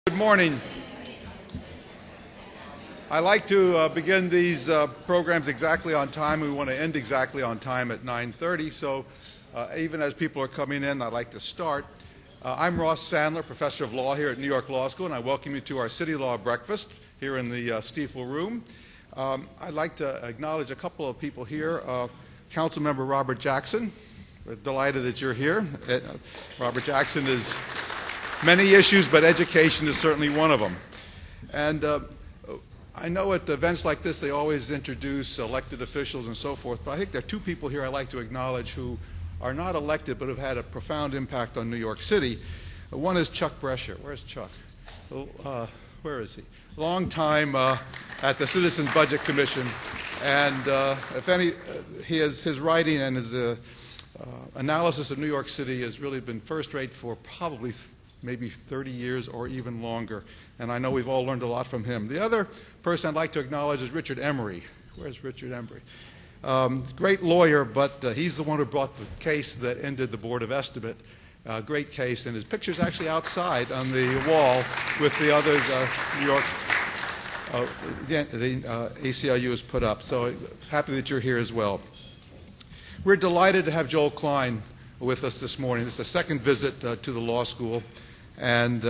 Good morning. I like to begin these programs exactly on time. We want to end exactly on time at 9:30, so even as people are coming in, I'd like to start. I'm Ross Sandler, professor of law here at New York Law School, and I welcome you to our City Law Breakfast here in the Stiefel Room. I'd like to acknowledge a couple of people here. Councilmember Robert Jackson, we're delighted that you're here. Robert Jackson is many issues, but education is certainly one of them. And I know at events like this they always introduce elected officials and so forth, but I think there are two people here I'd like to acknowledge who are not elected but have had a profound impact on New York City. One is Chuck Brescher. Where's Chuck? Where is he? Long time at the Citizens Budget Commission, and his writing and his analysis of New York City has really been first-rate for probably maybe 30 years or even longer, and I know we've all learned a lot from him. The other person I'd like to acknowledge is Richard Emery. Where's Richard Emery? Great lawyer, but he's the one who brought the case that ended the Board of Estimate. Great case, and his picture's actually outside on the wall with the others New York, the ACLU has put up. So happy that you're here as well. We're delighted to have Joel Klein with us this morning. This is the second visit to the law school, and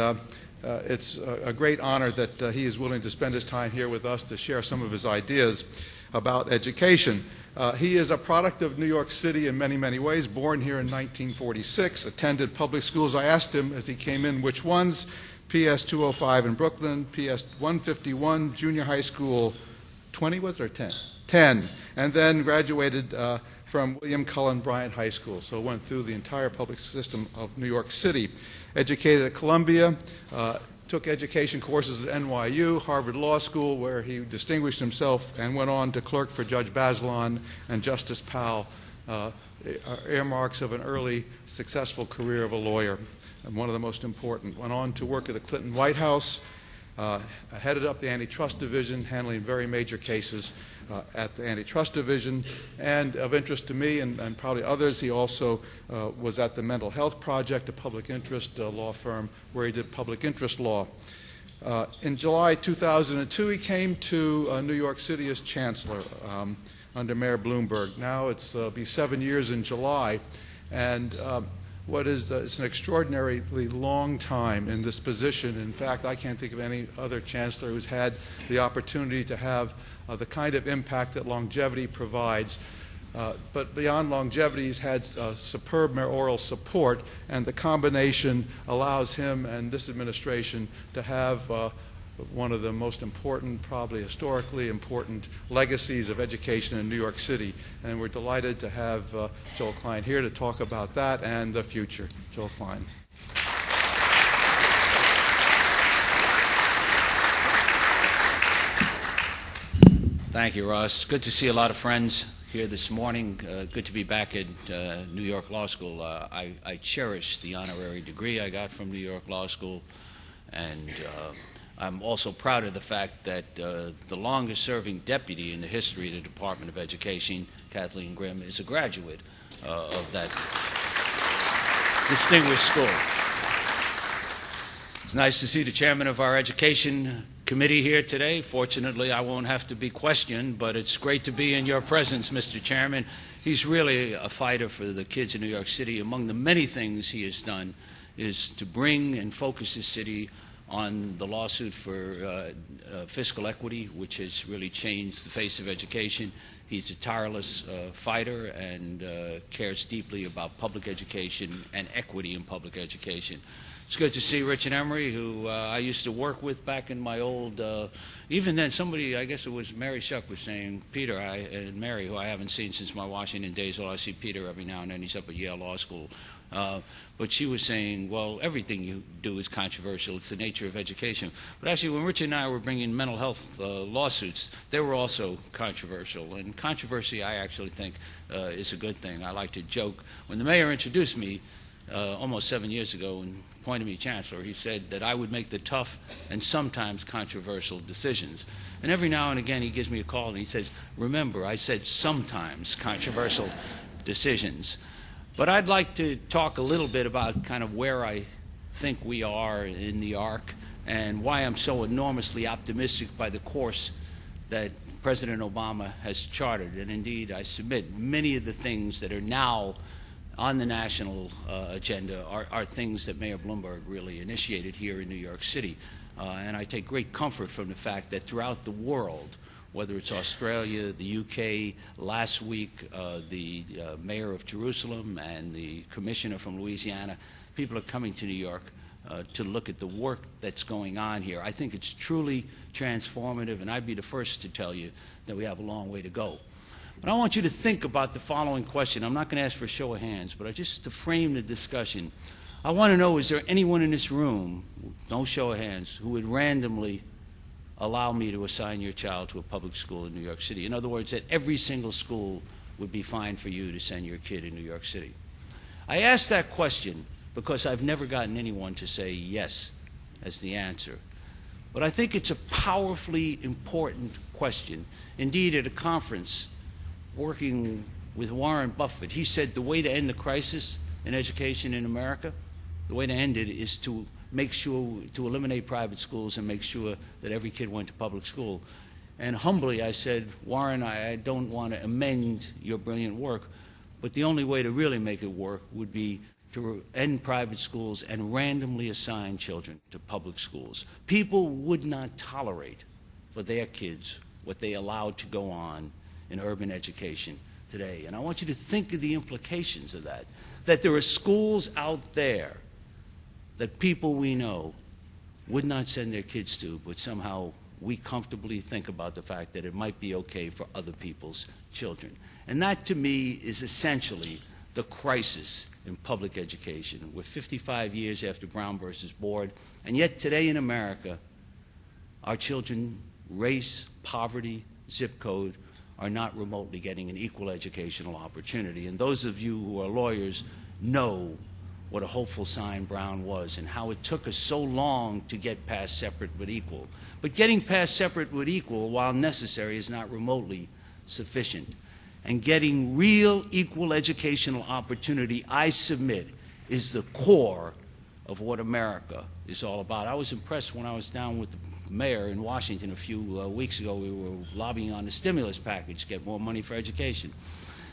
it's a great honor that he is willing to spend his time here with us to share some of his ideas about education. He is a product of New York City in many, many ways, born here in 1946, attended public schools. I asked him as he came in which ones: PS 205 in Brooklyn, PS 151, junior high school 20, was there 10? 10, and then graduated from William Cullen Bryant High School, so went through the entire public system of New York City. Educated at Columbia, took education courses at NYU, Harvard Law School, where he distinguished himself and went on to clerk for Judge Bazelon and Justice Powell, earmarks of an early successful career of a lawyer, and one of the most important. Went on to work at the Clinton White House, headed up the antitrust division, handling very major cases at the antitrust division, and of interest to me and probably others, he also was at the Mental Health Project, a public interest law firm where he did public interest law. In July 2002, he came to New York City as Chancellor under Mayor Bloomberg. Now it's be 7 years in July, and it's an extraordinarily long time in this position. In fact, I can't think of any other chancellor who's had the opportunity to have the kind of impact that longevity provides. But beyond longevity, he's had superb mayoral support, and the combination allows him and this administration to have one of the most important, probably historically important, legacies of education in New York City. And we're delighted to have Joel Klein here to talk about that and the future. Joel Klein. Thank you, Ross. Good to see a lot of friends here this morning. Good to be back at New York Law School. I cherish the honorary degree I got from New York Law School, and I'm also proud of the fact that the longest-serving deputy in the history of the Department of Education, Kathleen Grimm, is a graduate of that distinguished school. It's nice to see the chairman of our education committee here today. Fortunately, I won't have to be questioned, but it's great to be in your presence, Mr. Chairman. He's really a fighter for the kids in New York City. Among the many things he has done is to bring and focus the city on the lawsuit for fiscal equity, which has really changed the face of education. He's a tireless fighter and cares deeply about public education and equity in public education. It's good to see Richard Emery, who I used to work with back in my old, even then somebody, I guess it was Mary Shuck, was saying, Peter and Mary, who I haven't seen since my Washington days, although I see Peter every now and then, he's up at Yale Law School. But she was saying, well, everything you do is controversial. It's the nature of education. But actually, when Richard and I were bringing mental health lawsuits, they were also controversial. And controversy, I actually think, is a good thing. I like to joke. When the mayor introduced me almost 7 years ago and appointed me chancellor, he said that I would make the tough and sometimes controversial decisions. And every now and again, he gives me a call and he says, remember, I said sometimes controversial decisions. But I'd like to talk a little bit about kind of where I think we are in the arc and why I'm so enormously optimistic by the course that President Obama has chartered. And indeed, I submit many of the things that are now on the national agenda are things that Mayor Bloomberg really initiated here in New York City. And I take great comfort from the fact that throughout the world, whether it's Australia, the UK, last week the mayor of Jerusalem and the commissioner from Louisiana, people are coming to New York to look at the work that's going on here. I think it's truly transformative, and I'd be the first to tell you that we have a long way to go. But I want you to think about the following question. I'm not going to ask for a show of hands, but just to frame the discussion, I want to know, is there anyone in this room, no show of hands, who would randomly allow me to assign your child to a public school in New York City? In other words, that every single school would be fine for you to send your kid in New York City. I ask that question because I've never gotten anyone to say yes as the answer. But I think it's a powerfully important question. Indeed, at a conference working with Warren Buffett, he said the way to end the crisis in education in America, the way to end it is to make sure to eliminate private schools and make sure that every kid went to public school. And humbly I said, Warren, I don't want to amend your brilliant work, but the only way to really make it work would be to end private schools and randomly assign children to public schools. People would not tolerate for their kids what they allowed to go on in urban education today. And I want you to think of the implications of that, that there are schools out there that people we know would not send their kids to, but somehow we comfortably think about the fact that it might be okay for other people's children. And that, to me, is essentially the crisis in public education. We're 55 years after Brown versus Board, and yet today in America, our children, race, poverty, zip code, are not remotely getting an equal educational opportunity. And those of you who are lawyers know what a hopeful sign Brown was and how it took us so long to get past separate but equal. But getting past separate but equal, while necessary, is not remotely sufficient. And getting real equal educational opportunity, I submit, is the core of what America is all about. I was impressed when I was down with the mayor in Washington a few weeks ago. We were lobbying on the stimulus package to get more money for education.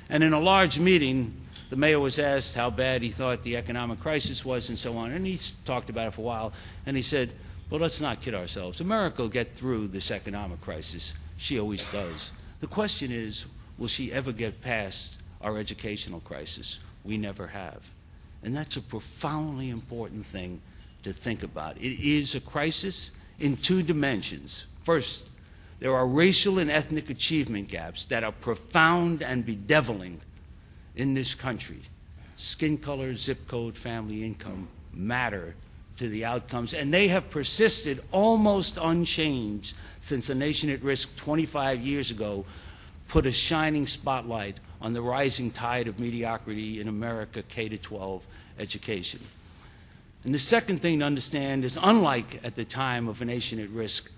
And in a large meeting, the mayor was asked how bad he thought the economic crisis was and so on. And he talked about it for a while. And he said, well, let's not kid ourselves. America will get through this economic crisis. She always does. The question is, will she ever get past our educational crisis? We never have. And that's a profoundly important thing to think about. It is a crisis in two dimensions. First, there are racial and ethnic achievement gaps that are profound and bedeviling in this country. Skin color, zip code, family income matter to the outcomes, and they have persisted almost unchanged since the Nation at Risk 25 years ago put a shining spotlight on the rising tide of mediocrity in America K-12 education. And the second thing to understand is, unlike at the time of a Nation at Risk,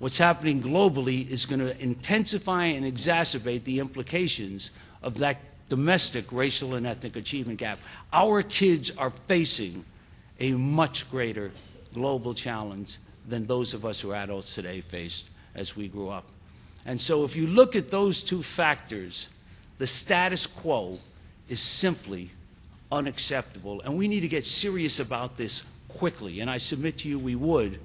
what's happening globally is going to intensify and exacerbate the implications of that domestic racial and ethnic achievement gap. Our kids are facing a much greater global challenge than those of us who are adults today faced as we grew up. And so if you look at those two factors, the status quo is simply unacceptable, and we need to get serious about this quickly. And I submit to you we would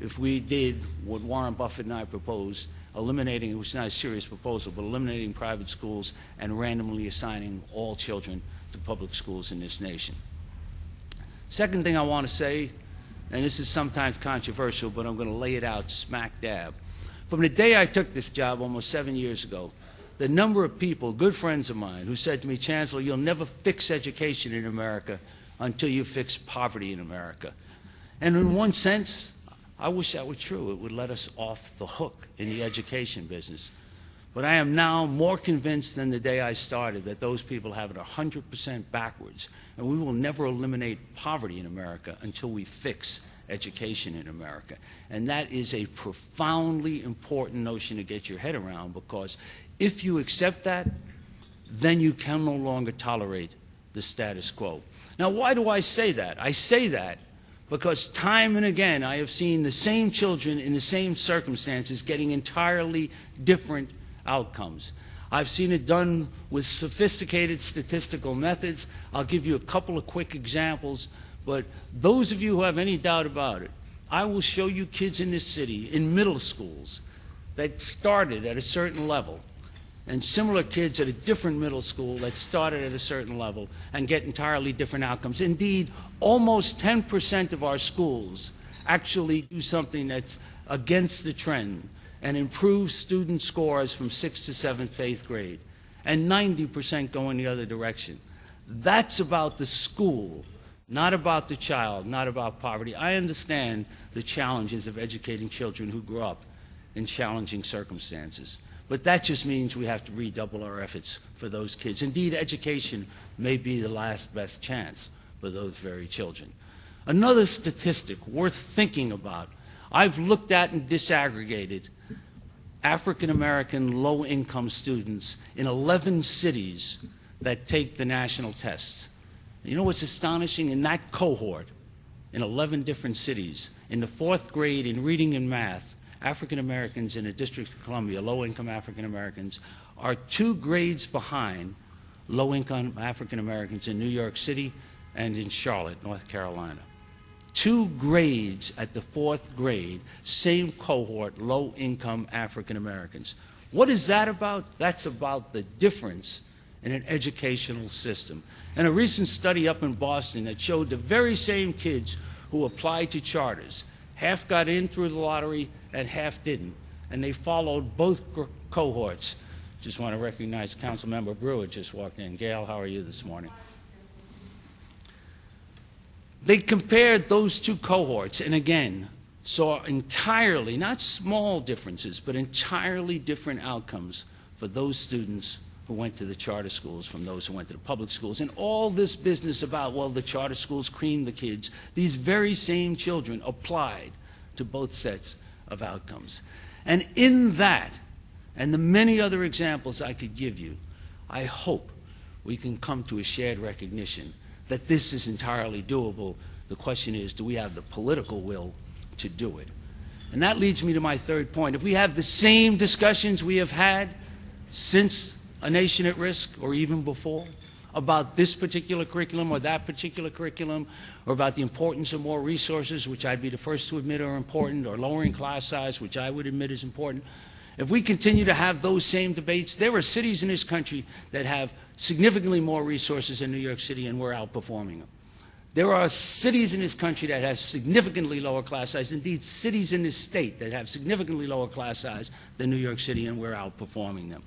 if we did what Warren Buffett and I proposed, eliminating, it was not a serious proposal, but eliminating private schools and randomly assigning all children to public schools in this nation. Second thing I want to say, and this is sometimes controversial, but I'm going to lay it out smack dab. From the day I took this job almost 7 years ago, the number of people, good friends of mine, who said to me, Chancellor, you'll never fix education in America until you fix poverty in America. And in one sense, I wish that were true. It would let us off the hook in the education business. But I am now more convinced than the day I started that those people have it 100% backwards. And we will never eliminate poverty in America until we fix education in America. And that is a profoundly important notion to get your head around, because if you accept that, then you can no longer tolerate the status quo. Now, why do I say that? I say that because time and again I have seen the same children in the same circumstances getting entirely different outcomes. I've seen it done with sophisticated statistical methods. I'll give you a couple of quick examples, but those of you who have any doubt about it, I will show you kids in this city, in middle schools, that started at a certain level, and similar kids at a different middle school that started at a certain level and get entirely different outcomes. Indeed, almost 10% of our schools actually do something that's against the trend and improve student scores from 6th to 7th, 8th grade, and 90% go in the other direction. That's about the school, not about the child, not about poverty. I understand the challenges of educating children who grew up in challenging circumstances, but that just means we have to redouble our efforts for those kids. Indeed, education may be the last best chance for those very children. Another statistic worth thinking about, I've looked at and disaggregated African-American low-income students in 11 cities that take the national tests. You know what's astonishing? In that cohort, in 11 different cities, in the 4th grade in reading and math, African-Americans in the District of Columbia, low-income African-Americans, are 2 grades behind low-income African-Americans in New York City and in Charlotte, North Carolina. 2 grades at the 4th grade, same cohort, low-income African-Americans. What is that about? That's about the difference in an educational system. And a recent study up in Boston that showed the very same kids who applied to charters, half got in through the lottery and half didn't. And they followed both cohorts. Just want to recognize Councilmember Brewer just walked in. Gail, how are you this morning? They compared those 2 cohorts and again saw entirely, not small differences, but entirely different outcomes for those students who went to the charter schools from those who went to the public schools. And all this business about, well, the charter schools creamed the kids, these very same children applied to both sets of outcomes. And in that, and the many other examples I could give you, I hope we can come to a shared recognition that this is entirely doable. The question is, do we have the political will to do it? And that leads me to my 3rd point. If we have the same discussions we have had since A Nation at Risk, or even before, about this particular curriculum or that particular curriculum, or about the importance of more resources, which I'd be the first to admit are important, or lowering class size, which I would admit is important, if we continue to have those same debates, there are cities in this country that have significantly more resources than New York City, and we're outperforming them. There are cities in this country that have significantly lower class size, indeed cities in this state that have significantly lower class size than New York City, and we're outperforming them.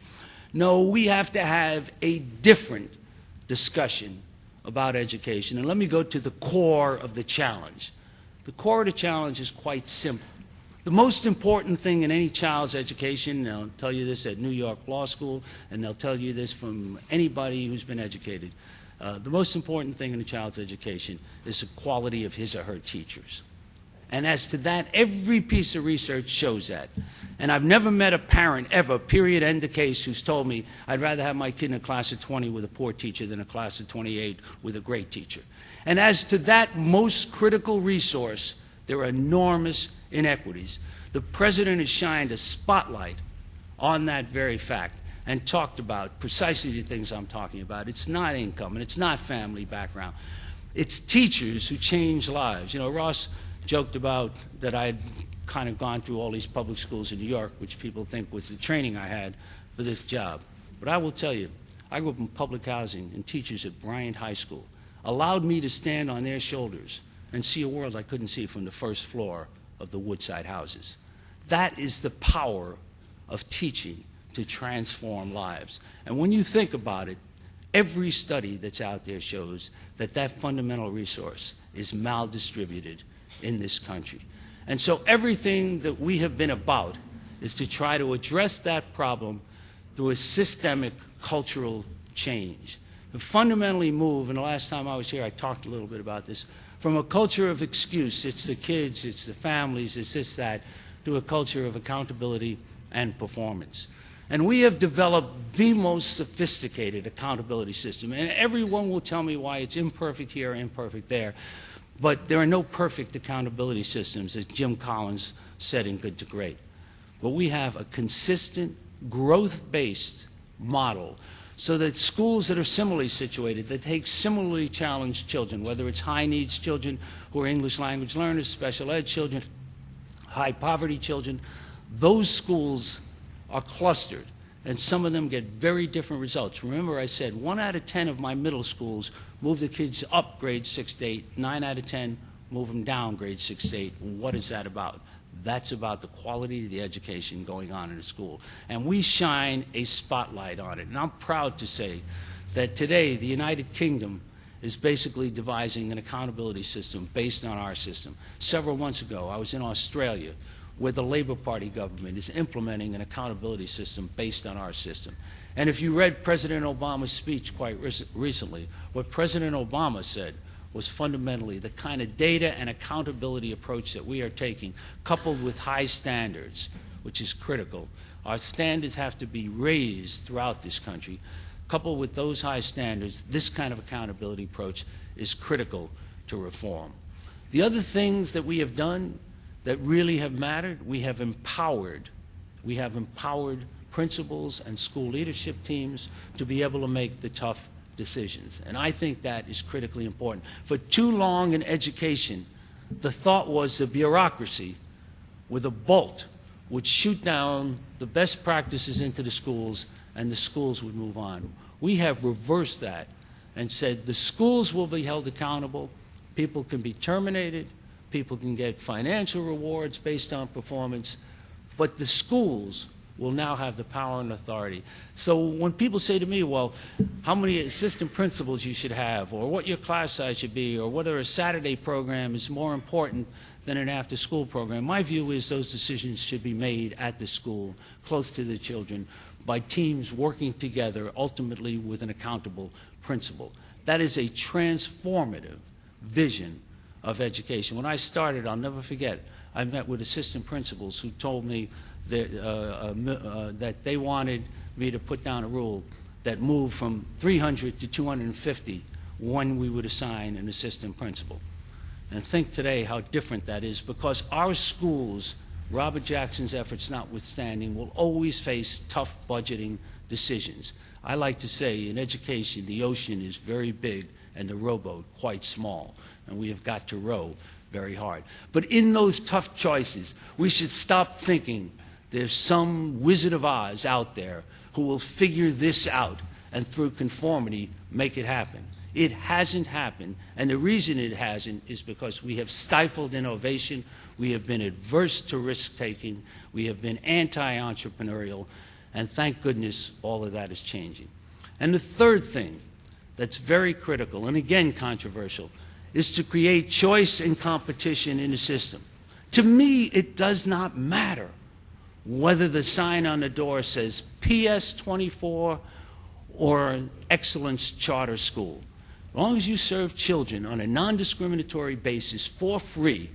No, we have to have a different discussion about education. And let me go to the core of the challenge. The core of the challenge is quite simple. The most important thing in any child's education, and I'll tell you this at New York Law School, and they'll tell you this from anybody who's been educated, the most important thing in a child's education is the quality of his or her teachers. And as to that, every piece of research shows that. And I've never met a parent ever, period, end of case, who's told me, I'd rather have my kid in a class of 20 with a poor teacher than a class of 28 with a great teacher. And as to that most critical resource, there are enormous inequities. The President has shined a spotlight on that very fact and talked about precisely the things I'm talking about. It's not income, and it's not family background. It's teachers who change lives. You know, Ross joked about that I'd kind of gone through all these public schools in New York, which people think was the training I had for this job. But I will tell you, I grew up in public housing, and teachers at Bryant High School allowed me to stand on their shoulders and see a world I couldn't see from the 1st floor of the Woodside houses. That is the power of teaching to transform lives. And when you think about it, every study that's out there shows that that fundamental resource is maldistributed in this country. And so everything that we have been about is to try to address that problem through a systemic cultural change. To fundamentally move, and the last time I was here I talked a little bit about this, from a culture of excuse, it's the kids, it's the families, it's this, that, to a culture of accountability and performance. And we have developed the most sophisticated accountability system, and everyone will tell me why it's imperfect here, imperfect there. But there are no perfect accountability systems, as Jim Collins said in Good to Great. But we have a consistent, growth-based model so that schools that are similarly situated, that take similarly challenged children, whether it's high-needs children who are English language learners, special ed children, high-poverty children, those schools are clustered, and some of them get very different results. Remember, I said 1 out of 10 of my middle schools move the kids up grades 6 to 8, 9 out of 10 move them down grades 6 to 8. What is that about? That's about the quality of the education going on in the school. And we shine a spotlight on it. And I'm proud to say that today the United Kingdom is basically devising an accountability system based on our system. Several months ago, I was in Australia, where the Labour Party government is implementing an accountability system based on our system. And if you read President Obama's speech quite recently, what President Obama said was fundamentally the kind of data and accountability approach that we are taking, coupled with high standards, which is critical. Our standards have to be raised throughout this country. Coupled with those high standards, this kind of accountability approach is critical to reform. The other things that we have done that really have mattered, we have empowered principals and school leadership teams to be able to make the tough decisions. And I think that is critically important. For too long in education, the thought was the bureaucracy with a bolt would shoot down the best practices into the schools and the schools would move on. We have reversed that and said the schools will be held accountable, people can be terminated, people can get financial rewards based on performance, but the schools will now have the power and authority. So when people say to me, well, how many assistant principals you should have, or what your class size should be, or whether a Saturday program is more important than an after-school program, my view is those decisions should be made at the school, close to the children, by teams working together, ultimately with an accountable principal. That is a transformative vision of education. When I started, I'll never forget, I met with assistant principals who told me that they wanted me to put down a rule that moved from 300 to 250 when we would assign an assistant principal. And think today how different that is, because our schools, Robert Jackson's efforts notwithstanding, will always face tough budgeting decisions. I like to say in education, the ocean is very big and the rowboat quite small, and we have got to row very hard. But in those tough choices, we should stop thinking there's some Wizard of Oz out there who will figure this out and through conformity make it happen. It hasn't happened, and the reason it hasn't is because we have stifled innovation, we have been adverse to risk-taking, we have been anti-entrepreneurial, and thank goodness all of that is changing. And the third thing that's very critical, and again controversial, is to create choice and competition in the system. To me, it does not matter whether the sign on the door says PS 24 or Excellence Charter School. As long as you serve children on a non-discriminatory basis for free,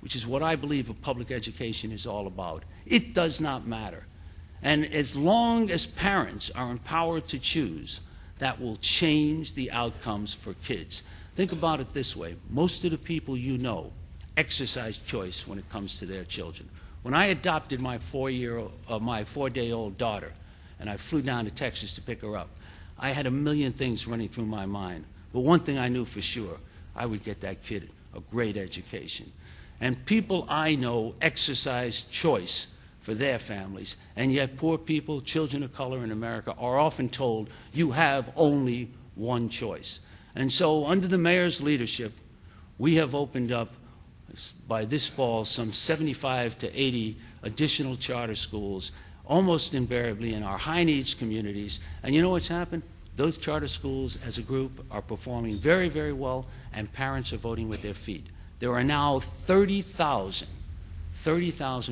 which is what I believe a public education is all about, it does not matter. And as long as parents are empowered to choose, that will change the outcomes for kids. Think about it this way. Most of the people you know exercise choice when it comes to their children. When I adopted my 4-day-old daughter, and I flew down to Texas to pick her up, I had a million things running through my mind. But one thing I knew for sure, I would get that kid a great education. And people I know exercise choice for their families, and yet poor people, children of color in America, are often told, you have only one choice. And so under the mayor's leadership, we have opened up, by this fall, some 75 to 80 additional charter schools, almost invariably in our high-needs communities. And you know what's happened? Those charter schools, as a group, are performing very, very well, and parents are voting with their feet. There are now 30,000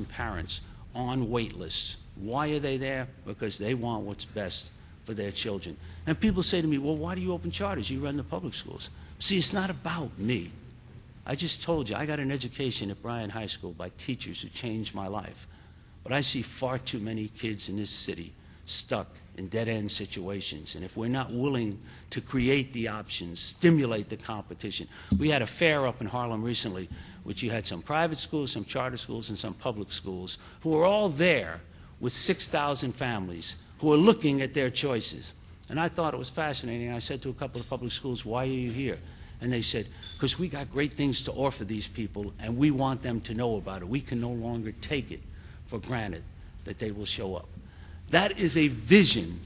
parents on wait lists. Why are they there? Because they want what's best for their children. And people say to me, well, why do you open charters? You run the public schools. See, it's not about me. I just told you, I got an education at Bryan High School by teachers who changed my life. But I see far too many kids in this city stuck in dead-end situations. And if we're not willing to create the options, stimulate the competition. We had a fair up in Harlem recently, which you had some private schools, some charter schools, and some public schools who were all there with 6,000 families who are looking at their choices. And I thought it was fascinating. I said to a couple of public schools, "Why are you here?" And they said, "Because we got great things to offer these people, and we want them to know about it. We can no longer take it for granted that they will show up." That is a vision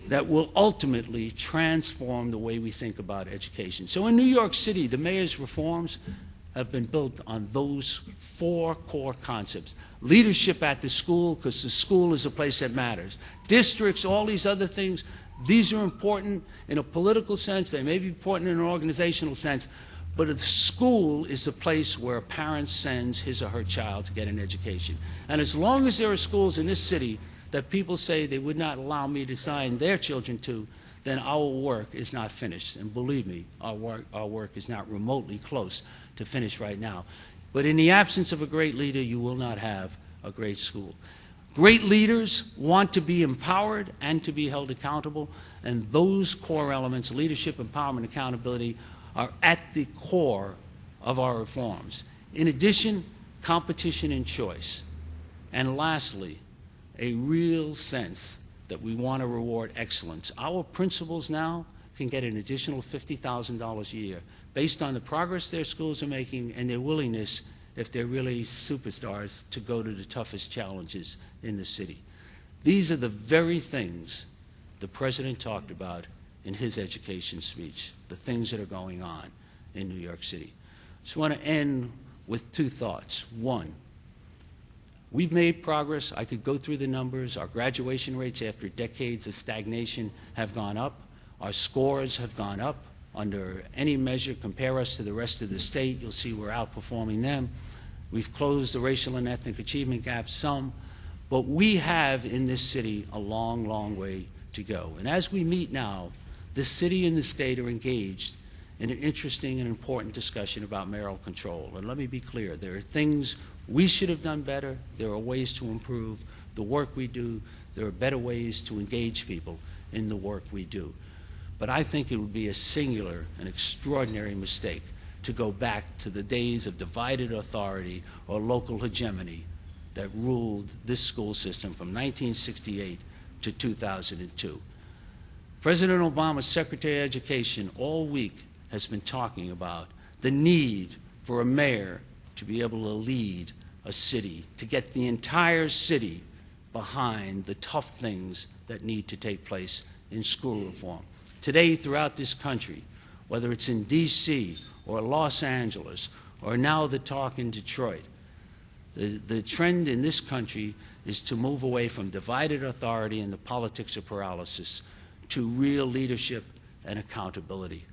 that will ultimately transform the way we think about education. So in New York City, the mayor's reforms have been built on those 4 core concepts. Leadership at the school, because the school is a place that matters. Districts, all these other things, these are important in a political sense. They may be important in an organizational sense. But the school is a place where a parent sends his or her child to get an education. And as long as there are schools in this city that people say they would not allow me to sign their children to, then our work is not finished. And believe me, our work is not remotely close to finish right now. But in the absence of a great leader, you will not have a great school. Great leaders want to be empowered and to be held accountable, and those core elements, leadership, empowerment, accountability, are at the core of our reforms. In addition, competition and choice. And lastly, a real sense that we want to reward excellence. Our principals now can get an additional $50,000 a year based on the progress their schools are making and their willingness, if they're really superstars, to go to the toughest challenges in the city. These are the very things the president talked about in his education speech, the things that are going on in New York City. Just want to end with 2 thoughts. One, we've made progress. I could go through the numbers. Our graduation rates after decades of stagnation have gone up. Our scores have gone up. Under any measure, compare us to the rest of the state, you'll see we're outperforming them. We've closed the racial and ethnic achievement gap some, but we have in this city a long, long way to go. And as we meet now, the city and the state are engaged in an interesting and important discussion about mayoral control. And let me be clear, there are things we should have done better. There are ways to improve the work we do. There are better ways to engage people in the work we do. But I think it would be a singular and extraordinary mistake to go back to the days of divided authority or local hegemony that ruled this school system from 1968 to 2002. President Obama's Secretary of Education all week has been talking about the need for a mayor to be able to lead a city, to get the entire city behind the tough things that need to take place in school reform. Today, throughout this country, whether it's in D.C. or Los Angeles or now the talk in Detroit, the trend in this country is to move away from divided authority and the politics of paralysis to real leadership and accountability.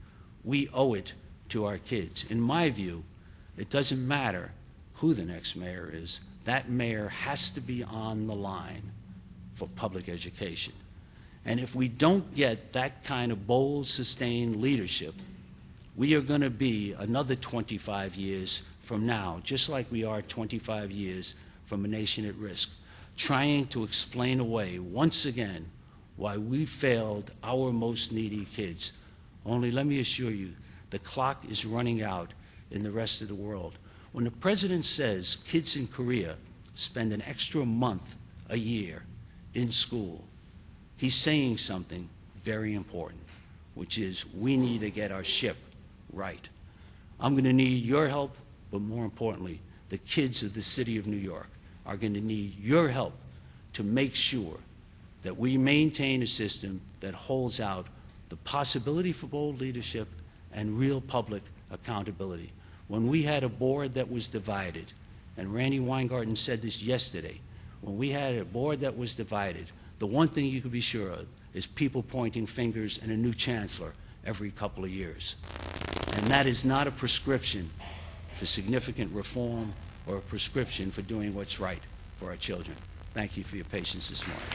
We owe it to our kids. In my view, it doesn't matter who the next mayor is. That mayor has to be on the line for public education. And if we don't get that kind of bold, sustained leadership, we are going to be another 25 years from now, just like we are 25 years from a nation at risk, trying to explain away, once again, why we failed our most needy kids. Only let me assure you, the clock is running out in the rest of the world. When the president says kids in Korea spend an extra month a year in school, he's saying something very important, which is we need to get our ship right. I'm going to need your help, but more importantly, the kids of the city of New York are going to need your help to make sure that we maintain a system that holds out the possibility for bold leadership and real public accountability. When we had a board that was divided, and Randy Weingarten said this yesterday, when we had a board that was divided, the one thing you could be sure of is people pointing fingers and a new chancellor every couple of years. And that is not a prescription for significant reform or a prescription for doing what's right for our children. Thank you for your patience this morning.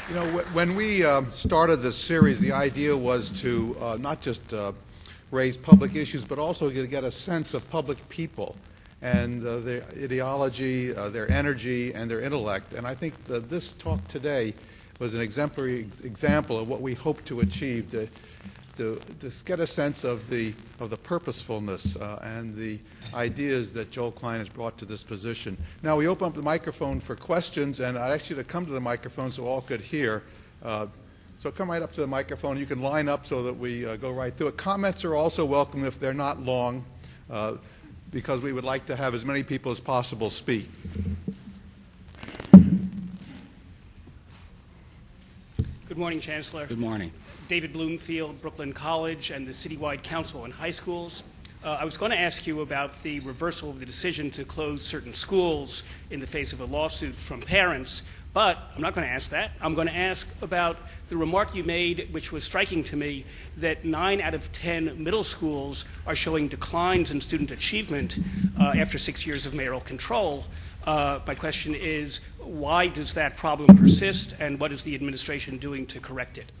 You know, when we started this series, the idea was to not just raise public issues, but also to get a sense of public people and their ideology, their energy, and their intellect. And I think that this talk today was an exemplary example of what we hope to achieve, to get a sense of the purposefulness and the ideas that Joel Klein has brought to this position. Now we open up the microphone for questions, and I'd ask you to come to the microphone so all could hear. So come right up to the microphone. You can line up so that we go right through it. Comments are also welcome if they're not long, because we would like to have as many people as possible speak. Good morning, Chancellor. Good morning. David Bloomfield, Brooklyn College, and the Citywide Council on High Schools. I was going to ask you about the reversal of the decision to close certain schools in the face of a lawsuit from parents, but I'm not going to ask that. I'm going to ask about the remark you made, which was striking to me, that 9 out of 10 middle schools are showing declines in student achievement after 6 years of mayoral control. My question is, why does that problem persist, and what is the administration doing to correct it?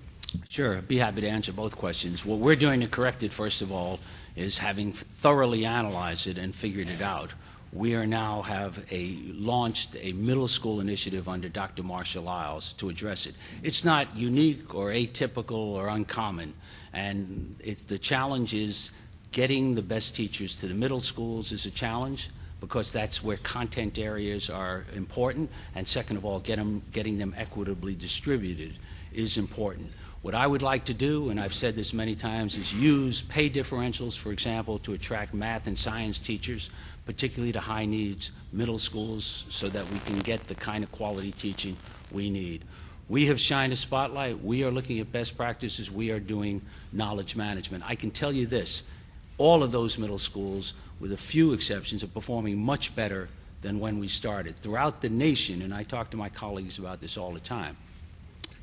Sure, I'd be happy to answer both questions. What we're doing to correct it, first of all, is having thoroughly analyzed it and figured it out. We are now launched a middle school initiative under Dr. Marshall Isles to address it. It's not unique or atypical or uncommon, and the challenge is getting the best teachers to the middle schools is a challenge, because that's where content areas are important, and second of all, getting them equitably distributed is important. What I would like to do, and I've said this many times, is use pay differentials, for example, to attract math and science teachers, particularly to high needs middle schools, so that we can get the kind of quality teaching we need. We have shined a spotlight. We are looking at best practices. We are doing knowledge management. I can tell you this, all of those middle schools, with a few exceptions, are performing much better than when we started. Throughout the nation, and I talk to my colleagues about this all the time,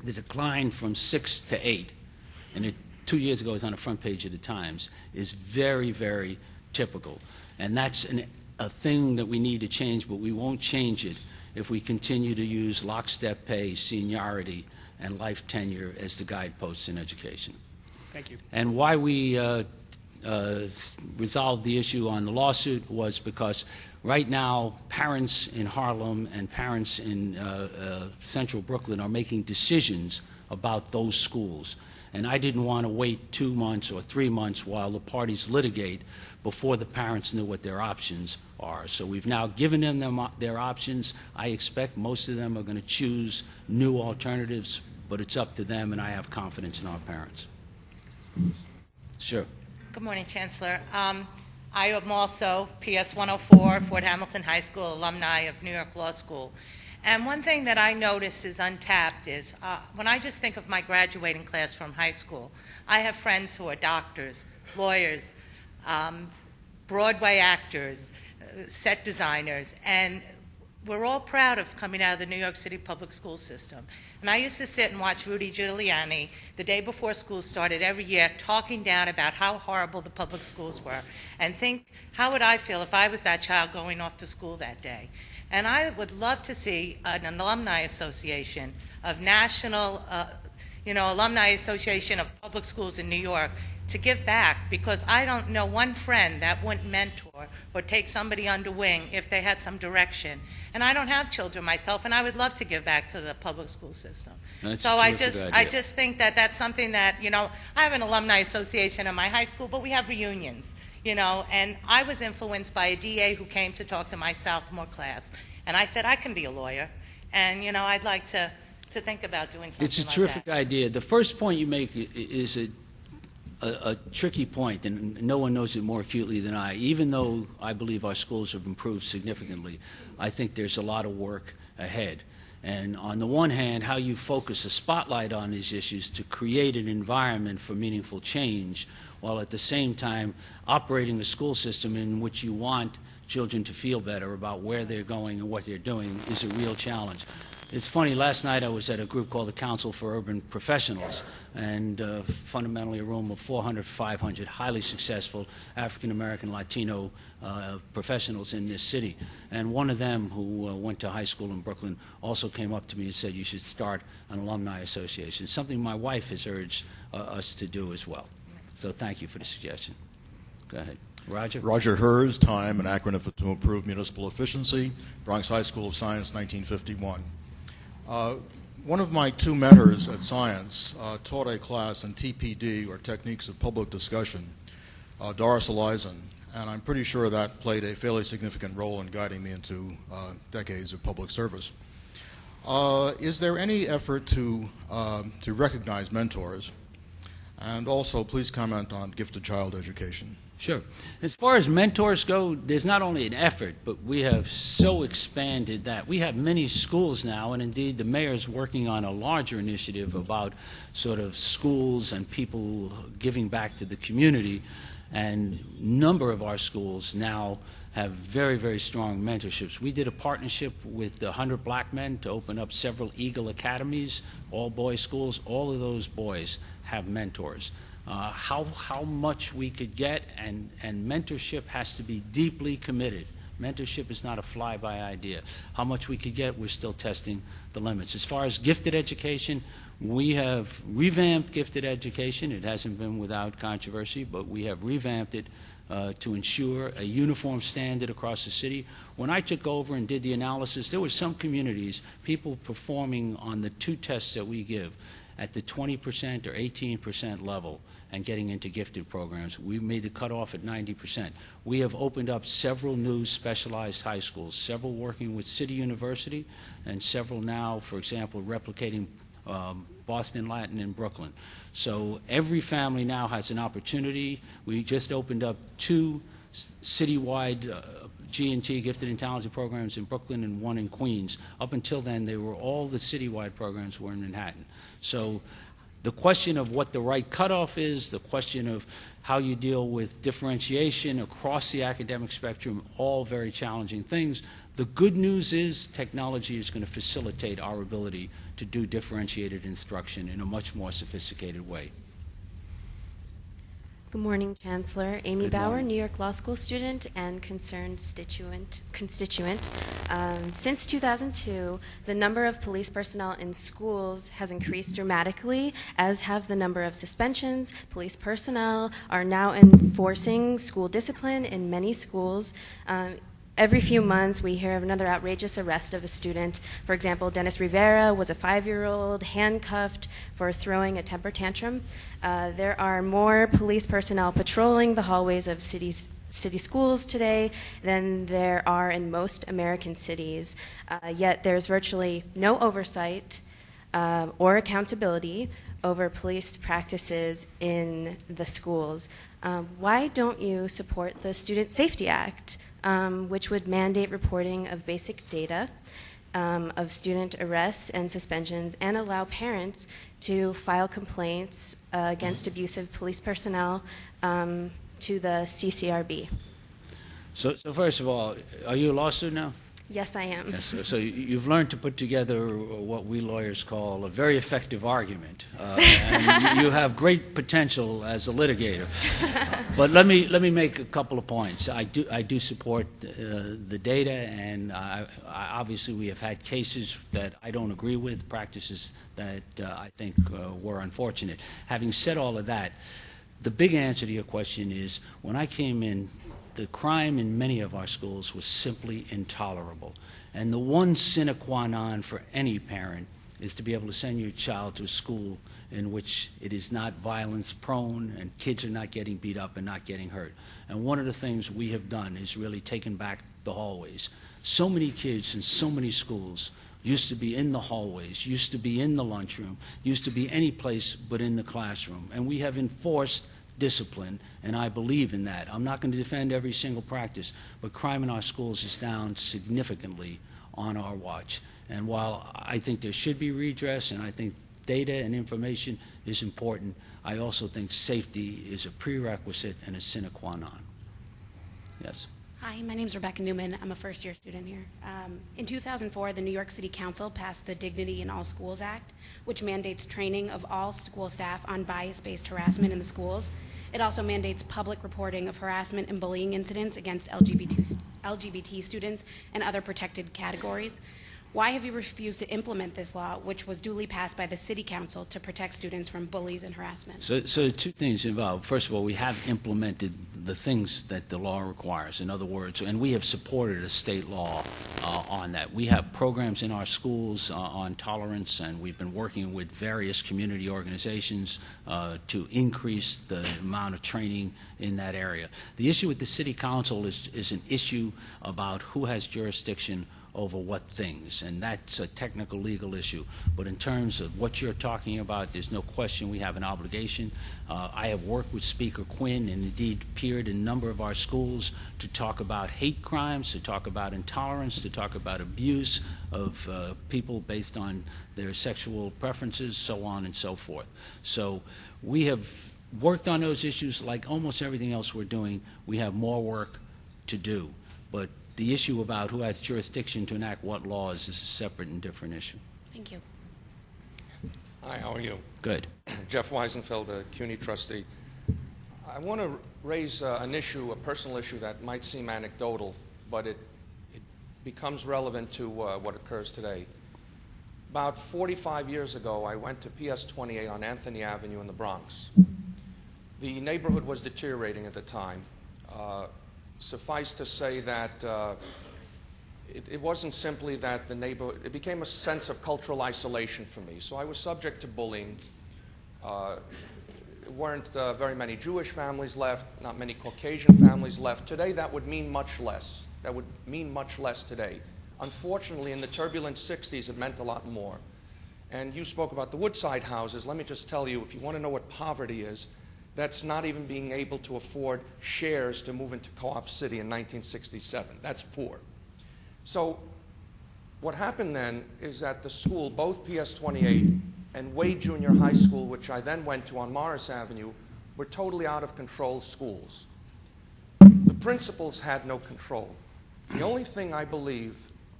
the decline from 6 to 8, and 2 years ago it was on the front page of the Times, is very, very typical. And that's a thing that we need to change, but we won't change it if we continue to use lockstep pay, seniority, and life tenure as the guideposts in education. Thank you. And why we resolved the issue on the lawsuit was because right now parents in Harlem and parents in central Brooklyn are making decisions about those schools. And I didn't want to wait 2 months or 3 months while the parties litigate before the parents knew what their options are. So we've now given them their options. I expect most of them are going to choose new alternatives, but it's up to them, and I have confidence in our parents. Sure. Good morning, Chancellor. I am also PS 104, Fort Hamilton High School, alumni of New York Law School. And one thing that I notice is untapped is when I just think of my graduating class from high school, I have friends who are doctors, lawyers, Broadway actors, set designers, and we're all proud of coming out of the New York City public school system. And I used to sit and watch Rudy Giuliani the day before school started every year talking down about how horrible the public schools were, and think, how would I feel if I was that child going off to school that day? And I would love to see an alumni association of national, alumni association of public schools in New York to give back, because I don't know one friend that wouldn't mentor or take somebody under wing if they had some direction. And I don't have children myself, and I would love to give back to the public school system. So I just think that that's something that, I have an alumni association in my high school, but we have reunions, and I was influenced by a DA who came to talk to my sophomore class. And I said, I can be a lawyer, and, I'd like to think about doing something like that. It's a terrific idea. The first point you make is a tricky point, and no one knows it more acutely than I. Even though I believe our schools have improved significantly, I think there's a lot of work ahead. And on the one hand, how you focus a spotlight on these issues to create an environment for meaningful change, while at the same time operating a school system in which you want children to feel better about where they're going and what they're doing, is a real challenge. It's funny, last night I was at a group called the Council for Urban Professionals, and fundamentally a room of 400 to 500 highly successful African-American Latino professionals in this city. And one of them, who went to high school in Brooklyn, also came up to me and said, you should start an alumni association, something my wife has urged us to do as well. So thank you for the suggestion. Go ahead. Roger? Roger Hers, time, an acronym for to improve municipal efficiency, Bronx High School of Science, 1951. One of my two mentors at Science taught a class in TPD, or Techniques of Public Discussion, Doris Elizen, and I'm pretty sure that played a fairly significant role in guiding me into decades of public service. Is there any effort to recognize mentors? And also, please comment on gifted child education. Sure. As far as mentors go, there's not only an effort, but we have so expanded that. We have many schools now, and indeed the mayor's working on a larger initiative about sort of schools and people giving back to the community. And a number of our schools now have very, very strong mentorships. We did a partnership with the 100 Black Men to open up several Eagle Academies, all boys schools. All of those boys have mentors. How much we could get, and mentorship has to be deeply committed. Mentorship is not a fly-by idea. How much we could get, we're still testing the limits. As far as gifted education, we have revamped gifted education. It hasn't been without controversy, but we have revamped it to ensure a uniform standard across the city. When I took over and did the analysis, there were some communities, people performing on the two tests that we give at the 20% or 18% level and getting into gifted programs. We made the cutoff at 90%. We have opened up several new specialized high schools, several working with City University, and several now, for example, replicating Boston Latin in Brooklyn. So every family now has an opportunity. We just opened up 2 citywide G&T, gifted and talented programs in Brooklyn and 1 in Queens. Up until then, all the citywide programs were in Manhattan. So the question of what the right cutoff is, the question of how you deal with differentiation across the academic spectrum, all very challenging things. The good news is technology is going to facilitate our ability to do differentiated instruction in a much more sophisticated way. Good morning, Chancellor. Amy Good Bauer, morning. New York Law School student and concerned constituent. Since 2002, the number of police personnel in schools has increased dramatically, as have the number of suspensions. Police personnel are now enforcing school discipline in many schools. Every few months, we hear of another outrageous arrest of a student. For example, Dennis Rivera was a 5-year-old handcuffed for throwing a temper tantrum. There are more police personnel patrolling the hallways of city schools today than there are in most American cities. Yet there's virtually no oversight or accountability over police practices in the schools. Why don't you support the Student Safety Act, which would mandate reporting of basic data of student arrests and suspensions, and allow parents to file complaints against abusive police personnel to the CCRB? So first of all, are you a law student now? Yes, I am. Yes, so you've learned to put together what we lawyers call a very effective argument, and you have great potential as a litigator. But let me make a couple of points. I do support the data, and obviously we have had cases that I don't agree with, practices that I think were unfortunate. Having said all of that, the big answer to your question is, when I came in, the crime in many of our schools was simply intolerable. And the one sine qua non for any parent is to be able to send your child to a school in which it is not violence prone and kids are not getting beat up and not getting hurt. And one of the things we have done is really taken back the hallways. So many kids in so many schools used to be in the hallways, used to be in the lunchroom, used to be any place but in the classroom. And we have enforced discipline, and I believe in that. I'm not going to defend every single practice, but crime in our schools is down significantly on our watch. And while I think there should be redress, and I think data and information is important, I also think safety is a prerequisite and a sine qua non. Yes. Hi, my name is Rebecca Newman. I'm a first-year student here. In 2004, the New York City Council passed the Dignity in All Schools Act, which mandates training of all school staff on bias-based harassment in the schools. It also mandates public reporting of harassment and bullying incidents against LGBT students and other protected categories. Why have you refused to implement this law, which was duly passed by the City Council to protect students from bullies and harassment? So two things involved. First of all, we have implemented the things that the law requires. In other words, and we have supported a state law on that. We have programs in our schools on tolerance, and we've been working with various community organizations to increase the amount of training in that area. The issue with the City Council is an issue about who has jurisdiction over what things, and that's a technical legal issue. But in terms of what you're talking about, there's no question we have an obligation. I have worked with Speaker Quinn and indeed appeared in a number of our schools to talk about hate crimes, to talk about intolerance, to talk about abuse of people based on their sexual preferences, so on and so forth. So we have worked on those issues. Like almost everything else we're doing, we have more work to do. But the issue about who has jurisdiction to enact what laws is a separate and different issue. Thank you. Hi, how are you? Good. Jeff Weisenfeld, a CUNY trustee. I want to raise an issue, a personal issue that might seem anecdotal, but it becomes relevant to what occurs today. About 45 years ago, I went to PS 28 on Anthony Avenue in the Bronx. The neighborhood was deteriorating at the time. Suffice to say that it wasn't simply that the neighborhood, it became a sense of cultural isolation for me. So I was subject to bullying. There weren't very many Jewish families left, not many Caucasian families left. Today that would mean much less. That would mean much less today. Unfortunately, in the turbulent 60s, it meant a lot more. And you spoke about the Woodside houses. Let me just tell you, if you want to know what poverty is, that's not even being able to afford shares to move into Co-op City in 1967. That's poor. So what happened then is that the school, both PS 28 and Wade Junior High School, which I then went to on Morris Avenue, were totally out of control schools. The principals had no control. The only thing I believe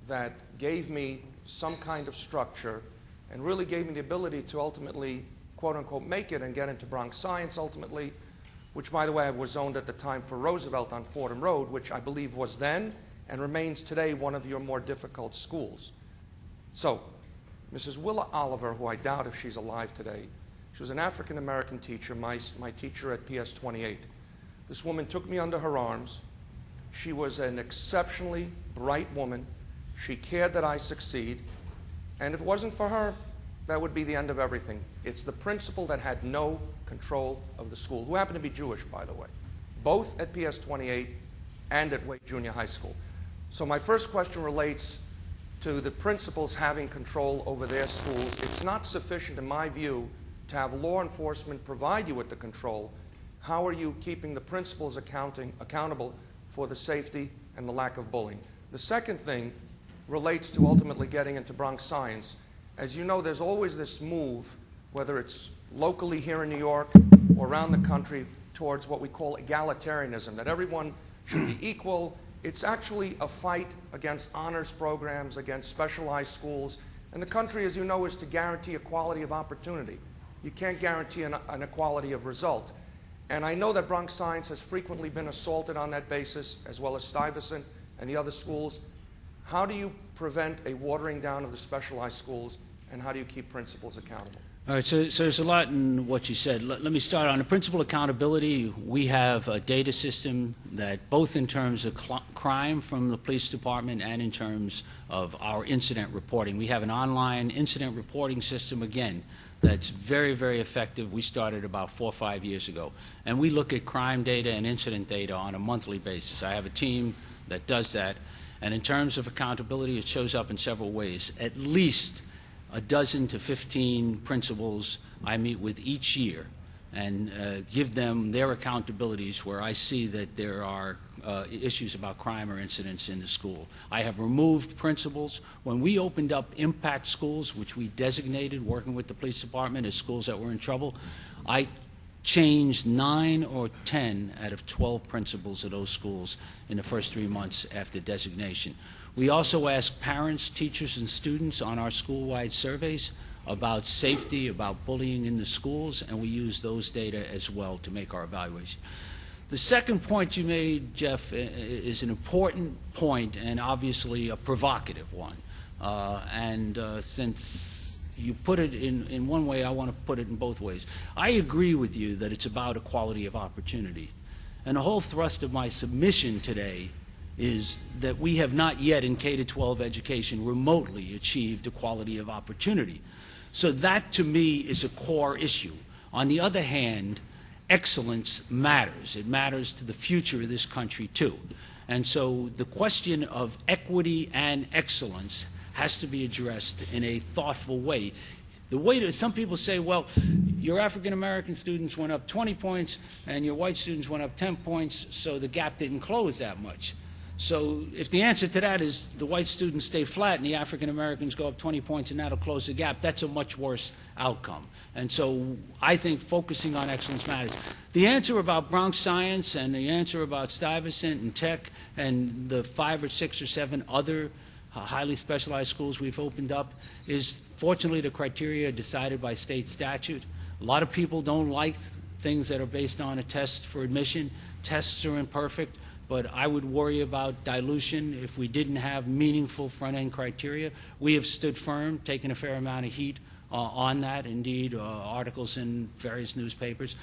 that gave me some kind of structure and really gave me the ability to ultimately quote-unquote make it and get into Bronx Science ultimately, which, by the way, was zoned at the time for Roosevelt on Fordham Road, which I believe was then and remains today one of your more difficult schools. So, Mrs. Willa Oliver, who I doubt if she's alive today, she was an African-American teacher, my teacher at PS 28. This woman took me under her arms. She was an exceptionally bright woman. She cared that I succeed. And if it wasn't for her, that would be the end of everything. It's the principal that had no control of the school, who happened to be Jewish, by the way, both at PS 28 and at Wade Junior High School. So my first question relates to the principals having control over their schools. It's not sufficient, in my view, to have law enforcement provide you with the control. How are you keeping the principals accountable for the safety and the lack of bullying? The second thing relates to ultimately getting into Bronx Science. As you know, there's always this move, whether it's locally here in New York or around the country, towards what we call egalitarianism, that everyone should be equal. It's actually a fight against honors programs, against specialized schools. And the country, as you know, is to guarantee equality of opportunity. You can't guarantee an equality of result. And I know that Bronx Science has frequently been assaulted on that basis, as well as Stuyvesant and the other schools. How do you prevent a watering down of the specialized schools, and how do you keep principals accountable? All right, so there's a lot in what you said. Let me start on the principal accountability. We have a data system that, both in terms of crime from the police department and in terms of our incident reporting. We have an online incident reporting system, again, that's very, very effective. We started about 4 or 5 years ago. And we look at crime data and incident data on a monthly basis. I have a team that does that. And in terms of accountability, it shows up in several ways. At least a dozen to 15 principals I meet with each year and give them their accountabilities where I see that there are issues about crime or incidents in the school. I have removed principals. When we opened up impact schools, which we designated working with the police department as schools that were in trouble, I changed 9 or 10 out of 12 principals of those schools in the first 3 months after designation. We also ask parents, teachers, and students on our school-wide surveys about safety, about bullying in the schools, and we use those data as well to make our evaluation. The second point you made, Jeff, is an important point and obviously a provocative one. Since you put it in one way, I want to put it in both ways. I agree with you that it's about equality of opportunity. And the whole thrust of my submission today is that we have not yet in K-12 education remotely achieved equality of opportunity. So that to me is a core issue. On the other hand, excellence matters. It matters to the future of this country too. And so the question of equity and excellence has to be addressed in a thoughtful way. The way that some people say, well, your African American students went up 20 points and your white students went up 10 points, so the gap didn't close that much. So if the answer to that is the white students stay flat and the African Americans go up 20 points and that'll close the gap, that's a much worse outcome. And so I think focusing on excellence matters. The answer about Bronx Science and the answer about Stuyvesant and Tech and the 5 or 6 or 7 other highly specialized schools we've opened up is, fortunately, the criteria are decided by state statute. A lot of people don't like things that are based on a test for admission. Tests are imperfect, but I would worry about dilution if we didn't have meaningful front-end criteria. We have stood firm, taken a fair amount of heat on that, indeed, articles in various newspapers.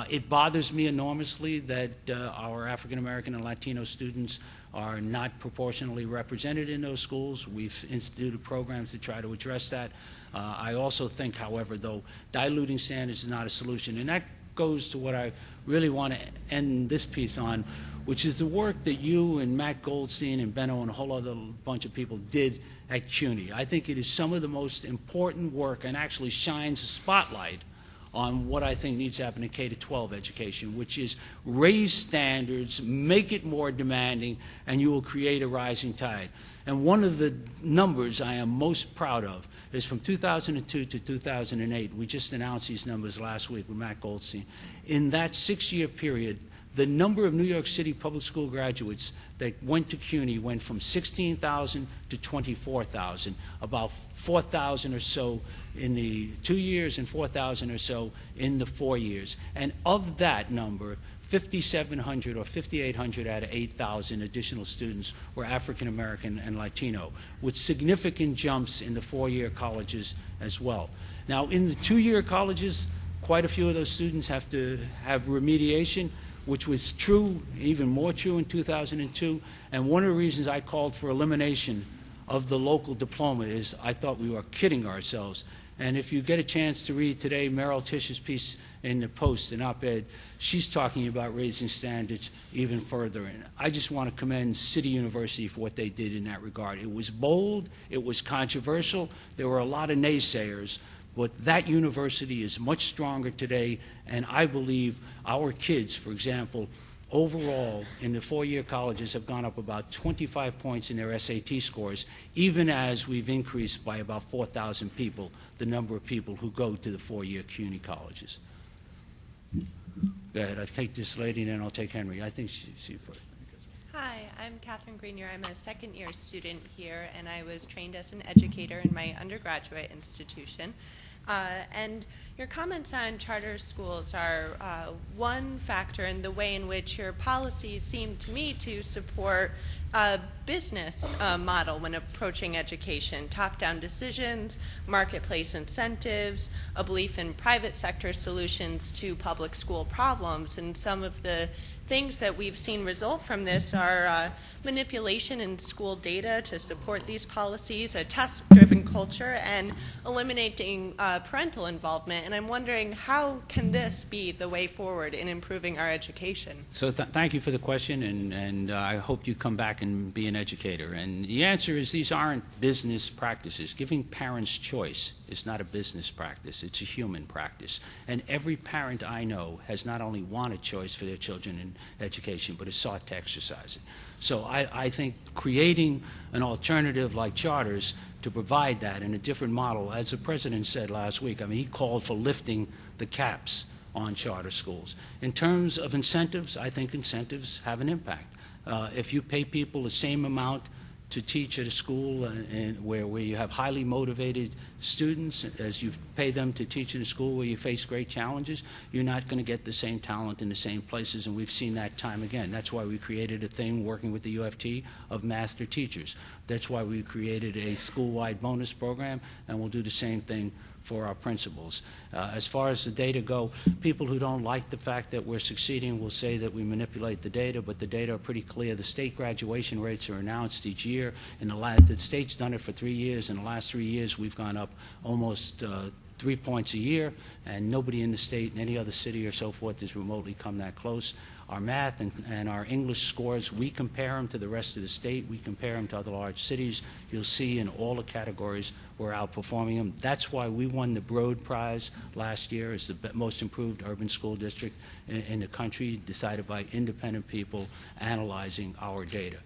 It bothers me enormously that our African American and Latino students are not proportionally represented in those schools. We've instituted programs to try to address that. I also think, however, though, diluting standards is not a solution. And that goes to what I really want to end this piece on, which is the work that you and Matt Goldstein and Benno and a whole other bunch of people did at CUNY. I think it is some of the most important work and actually shines a spotlight on what I think needs to happen in K-12 education, which is raise standards, make it more demanding, and you will create a rising tide. And one of the numbers I am most proud of is from 2002 to 2008. We just announced these numbers last week with Matt Goldstein. In that 6-year period, the number of New York City public school graduates that went to CUNY went from 16,000 to 24,000, about 4,000 or so in the 2 years and 4,000 or so in the 4 years. And of that number, 5,700 or 5,800 out of 8,000 additional students were African American and Latino, with significant jumps in the 4-year colleges as well. Now, in the 2-year colleges, quite a few of those students have to have remediation, which was true, even more true in 2002. And one of the reasons I called for elimination of the local diploma is I thought we were kidding ourselves. And if you get a chance to read today Meryl Tisch's piece in the Post, an op-ed, she's talking about raising standards even further. And I just want to commend City University for what they did in that regard. It was bold, it was controversial, there were a lot of naysayers, but that university is much stronger today, and I believe our kids, for example, overall in the 4-year colleges have gone up about 25 points in their SAT scores, even as we've increased by about 4,000 people the number of people who go to the 4-year CUNY colleges. Go ahead, I'll take this lady and then I'll take Henry. I think she first. Hi, I'm Catherine Grenier. I'm a second-year student here, and I was trained as an educator in my undergraduate institution. And your comments on charter schools are one factor in the way in which your policies seem to me to support a business model when approaching education, top-down decisions, marketplace incentives, a belief in private sector solutions to public school problems. And some of the things that we've seen result from this are manipulation in school data to support these policies, a test-driven culture, and eliminating parental involvement. And I'm wondering, how can this be the way forward in improving our education? So thank you for the question, and I hope you come back and be an educator. And the answer is these aren't business practices. Giving parents choice is not a business practice. It's a human practice. And every parent I know has not only wanted choice for their children in education, but has sought to exercise it. So I think creating an alternative like charters to provide that in a different model, as the president said last week, I mean, he called for lifting the caps on charter schools. In terms of incentives, I think incentives have an impact. If you pay people the same amount to teach at a school where you have highly motivated students, as you pay them to teach in a school where you face great challenges, you're not going to get the same talent in the same places, and we've seen that time again. That's why we created a thing working with the UFT of master teachers. That's why we created a school-wide bonus program, and we'll do the same thing for our principals. As far as the data go, people who don't like the fact that we're succeeding will say that we manipulate the data, but the data are pretty clear. The state graduation rates are announced each year. The state's done it for 3 years. In the last 3 years, we've gone up almost 3 points a year, and nobody in the state, in any other city or so forth, has remotely come that close. Our math and our English scores, we compare them to the rest of the state. We compare them to other large cities. You'll see in all the categories we're outperforming them. That's why we won the Broad Prize last year as the most improved urban school district in the country, decided by independent people analyzing our data.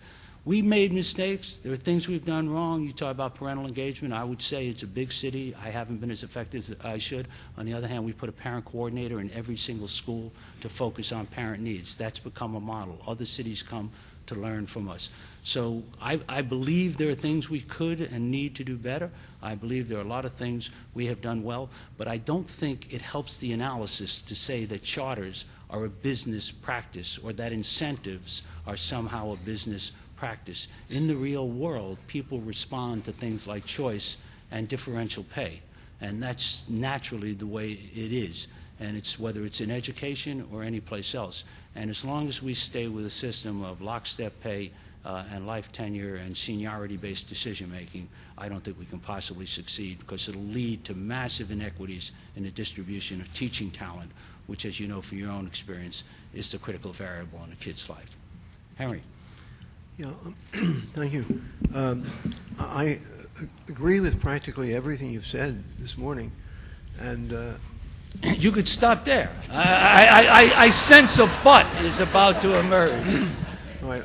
We made mistakes. There are things we've done wrong. You talk about parental engagement. I would say it's a big city. I haven't been as effective as I should. On the other hand, we put a parent coordinator in every single school to focus on parent needs. That's become a model. Other cities come to learn from us. So I believe there are things we could and need to do better. I believe there are a lot of things we have done well, but I don't think it helps the analysis to say that charters are a business practice or that incentives are somehow a business practice. In the real world, people respond to things like choice and differential pay, and that's naturally the way it is. And it's whether it's in education or any place else. And as long as we stay with a system of lockstep pay and life tenure and seniority-based decision-making, I don't think we can possibly succeed, because it'll lead to massive inequities in the distribution of teaching talent, which, as you know from your own experience, is the critical variable in a kid's life. Henry. Yeah, thank you. I agree with practically everything you've said this morning, and you could stop there. I sense a but is about to emerge. I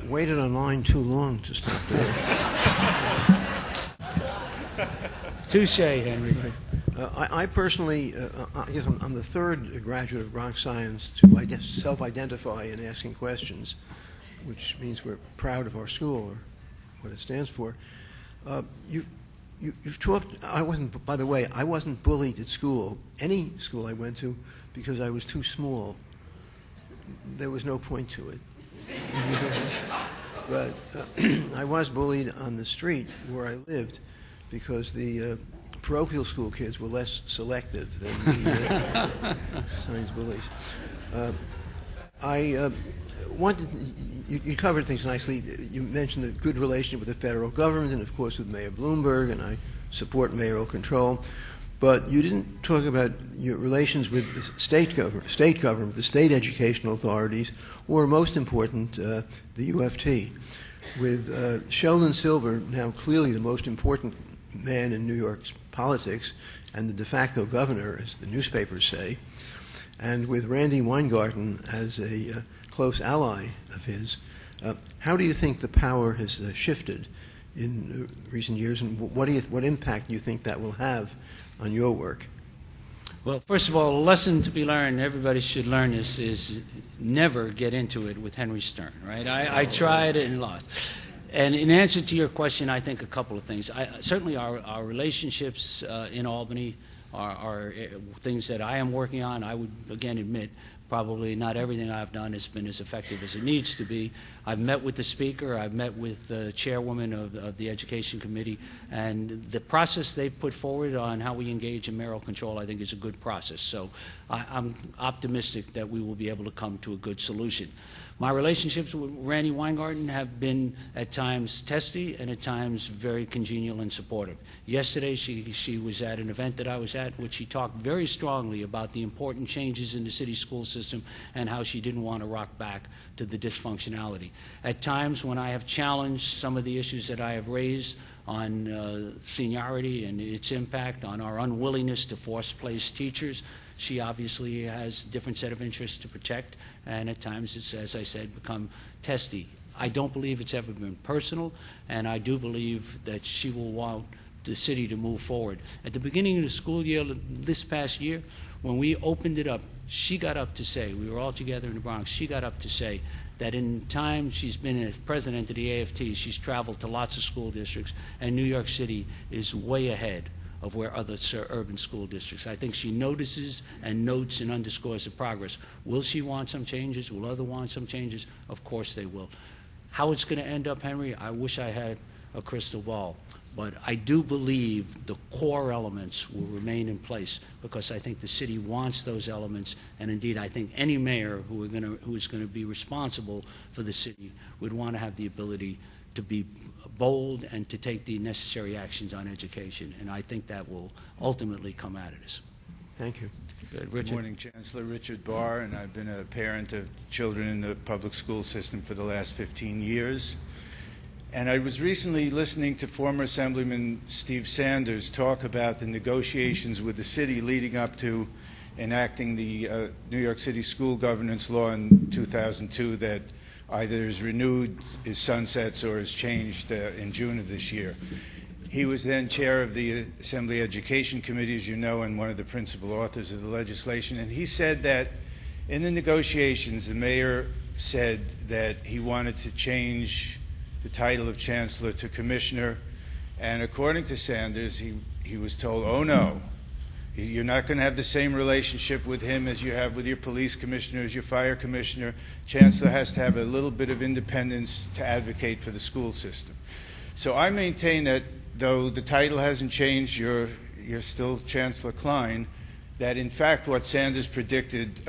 waited online too long to stop there. Touche, Henry. I personally, I guess I'm the third graduate of Bronx Science to, I guess, self-identify in asking questions, which means we're proud of our school, or what it stands for. You've talked, by the way, I wasn't bullied at school, any school I went to, because I was too small. There was no point to it. But I was bullied on the street where I lived, because the parochial school kids were less selective than the science bullies. You covered things nicely. You mentioned a good relationship with the federal government and, of course, with Mayor Bloomberg, and I support mayoral control. But you didn't talk about your relations with the state government, the state educational authorities, or, most important, the UFT. With Sheldon Silver now clearly the most important man in New York's politics and the de facto governor, as the newspapers say, and with Randy Weingarten as a close ally of his, how do you think the power has shifted in recent years, and what impact do you think that will have on your work? Well, first of all, a lesson to be learned, everybody should learn, is never get into it with Henry Stern, right? I tried it and lost. And in answer to your question, I think a couple of things. Certainly our relationships in Albany are things that I am working on. I would, again, admit probably not everything I've done has been as effective as it needs to be. I've met with the Speaker. I've met with the Chairwoman of the Education Committee. And the process they put forward on how we engage in mayoral control, I think, is a good process. So I'm optimistic that we will be able to come to a good solution. My relationships with Randy Weingarten have been at times testy and at times very congenial and supportive. Yesterday she was at an event that I was at, which she talked very strongly about the important changes in the city school system and how she didn't want to rock back to the dysfunctionality. At times when I have challenged some of the issues that I have raised on seniority and its impact on our unwillingness to force-place teachers, she obviously has a different set of interests to protect, and at times it's, as I said, become testy. I don't believe it's ever been personal, and I do believe that she will want the city to move forward. At the beginning of the school year this past year, when we opened it up, she got up to say, we were all together in the Bronx, she got up to say that in time she's been as president of the AFT, she's traveled to lots of school districts, and New York City is way ahead of where other urban school districts. I think she notices and notes and underscores the progress. Will she want some changes? Will others want some changes? Of course they will. How it's going to end up, Henry, I wish I had a crystal ball. But I do believe the core elements will remain in place because I think the city wants those elements, and indeed I think any mayor who is going to be responsible for the city would want to have the ability to be bold and to take the necessary actions on education, and I think that will ultimately come out of this. Thank you. Good. Richard? Good morning, Chancellor. Richard Barr, and I've been a parent of children in the public school system for the last 15 years. And I was recently listening to former Assemblyman Steve Sanders talk about the negotiations with the city leading up to enacting the New York City school governance law in 2002 that either is renewed, is sunsets, or is changed in June of this year. He was then chair of the Assembly Education Committee, as you know, and one of the principal authors of the legislation. And he said that in the negotiations, the mayor said that he wanted to change the title of Chancellor to Commissioner, and according to Sanders, he was told, oh no, you're not going to have the same relationship with him as you have with your police commissioner, as your fire commissioner. Chancellor has to have a little bit of independence to advocate for the school system. So I maintain that though the title hasn't changed, you're still Chancellor Klein, that in fact what Sanders predicted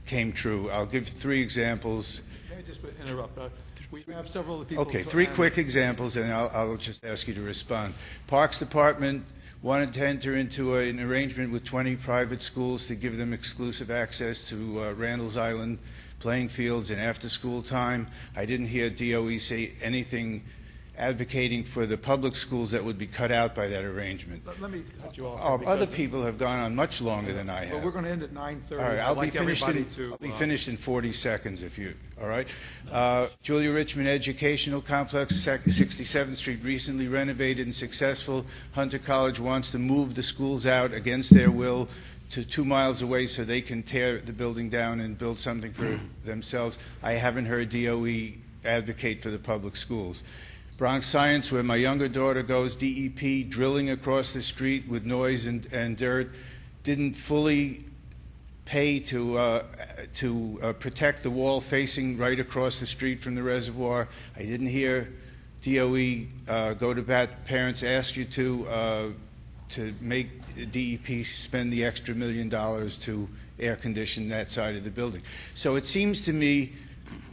came true. I'll give 3 examples. May I just interrupt? We have several of the people. Okay, 3 quick examples, and I'll just ask you to respond. Parks Department wanted to enter into an arrangement with 20 private schools to give them exclusive access to Randall's Island playing fields and after-school time. I didn't hear DOE say anything advocating for the public schools that would be cut out by that arrangement. Let me cut you off. Other people have gone on much longer than I have. Well, we're going to end at 9:30. All right, I'll be finished in 40 seconds if you, all right? Julia Richmond Educational Complex, 67th Street, recently renovated and successful. Hunter College wants to move the schools out against their will to 2 miles away so they can tear the building down and build something for themselves. I haven't heard DOE advocate for the public schools. Bronx Science, where my younger daughter goes, DEP drilling across the street with noise and dirt, didn't fully pay to protect the wall facing right across the street from the reservoir. I didn't hear DOE go to bat. Parents ask you to make DEP spend the extra $1 million to air condition that side of the building. So it seems to me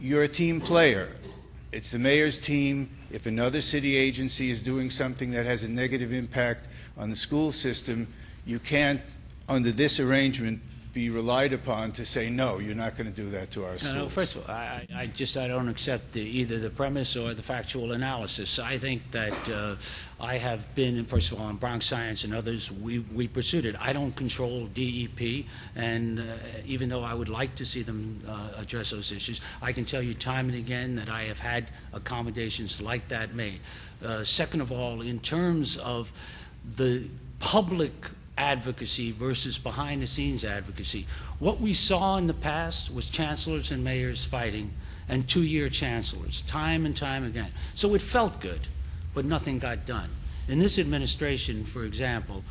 you're a team player. It's the mayor's team. If another city agency is doing something that has a negative impact on the school system, you can't, under this arrangement, be relied upon to say, no, you're not going to do that to our schools. No, first of all, I don't accept either the premise or the factual analysis. I think that I have been, first of all, in Bronx Science and others, we pursued it. I don't control DEP, and even though I would like to see them address those issues, I can tell you time and again that I have had accommodations like that made. Second of all, in terms of the public advocacy versus behind-the-scenes advocacy. What we saw in the past was chancellors and mayors fighting, and 2-year chancellors, time and time again. So it felt good, but nothing got done. In this administration, for example,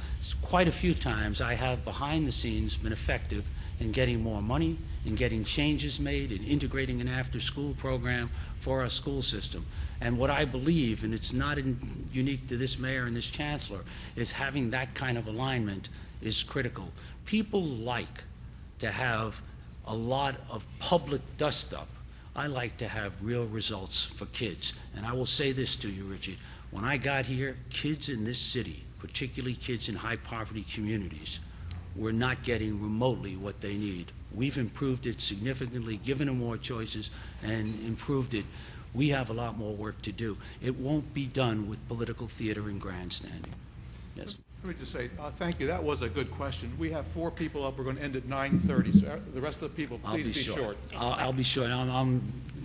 quite a few times I have behind the scenes been effective in getting more money, in getting changes made, in integrating an after-school program for our school system. And what I believe, and it's not unique to this mayor and this chancellor, is having that kind of alignment is critical. People like to have a lot of public dust-up. I like to have real results for kids. And I will say this to you, Richard. When I got here, kids in this city, particularly kids in high-poverty communities, were not getting remotely what they need. We've improved it significantly, given them more choices, and improved it. We have a lot more work to do. It won't be done with political theater and grandstanding. Yes. Let me just say, thank you. That was a good question. We have 4 people up. We're going to end at 9:30. So the rest of the people, please be short. I'll be short.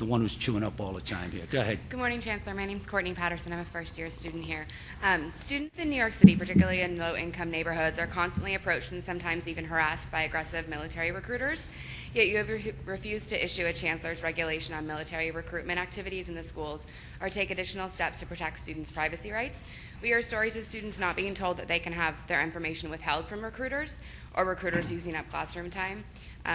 the one who's chewing up all the time here. Go ahead. Good morning, Chancellor. My name is Courtney Patterson. I'm a first-year student here. Students in New York City, particularly in low-income neighborhoods, are constantly approached and sometimes even harassed by aggressive military recruiters. Yet you have refused to issue a chancellor's regulation on military recruitment activities in the schools or take additional steps to protect students' privacy rights. We hear stories of students not being told that they can have their information withheld from recruiters or recruiters using up classroom time.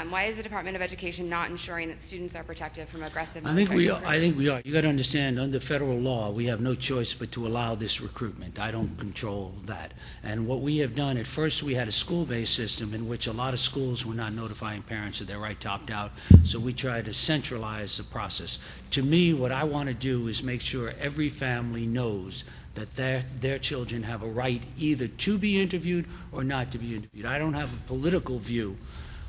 Why is the Department of Education not ensuring that students are protected from aggressive military recruiters? I think we are. You got to understand, under federal law, we have no choice but to allow this recruitment. I don't control that. And what we have done, at first we had a school-based system in which a lot of schools were not notifying parents of their right to opt out, so we tried to centralize the process. To me, what I want to do is make sure every family knows that their children have a right either to be interviewed or not to be interviewed. I don't have a political view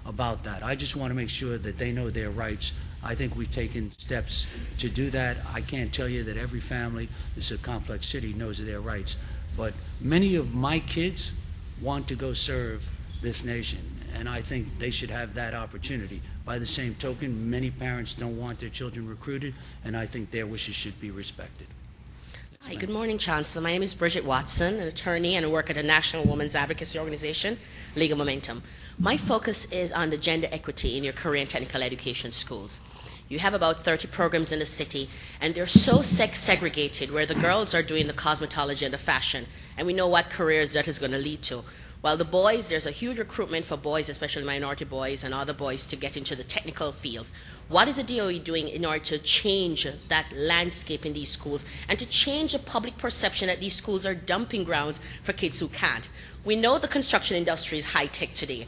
about that. I just want to make sure that they know their rights. I think we've taken steps to do that. I can't tell you that every family, this is a complex city, knows their rights, but many of my kids want to go serve this nation, and I think they should have that opportunity. By the same token, many parents don't want their children recruited, and I think their wishes should be respected. Hi, good morning, Chancellor. My name is Bridget Watson, an attorney, and I work at a national women's advocacy organization, Legal Momentum. My focus is on the gender equity in your career and technical education schools. You have about 30 programs in the city, and they're so sex segregated, where the girls are doing the cosmetology and the fashion, and we know what careers that is going to lead to. While the boys, there's a huge recruitment for boys, especially minority boys and other boys, to get into the technical fields. What is the DOE doing in order to change that landscape in these schools and to change the public perception that these schools are dumping grounds for kids who can't? We know the construction industry is high-tech today.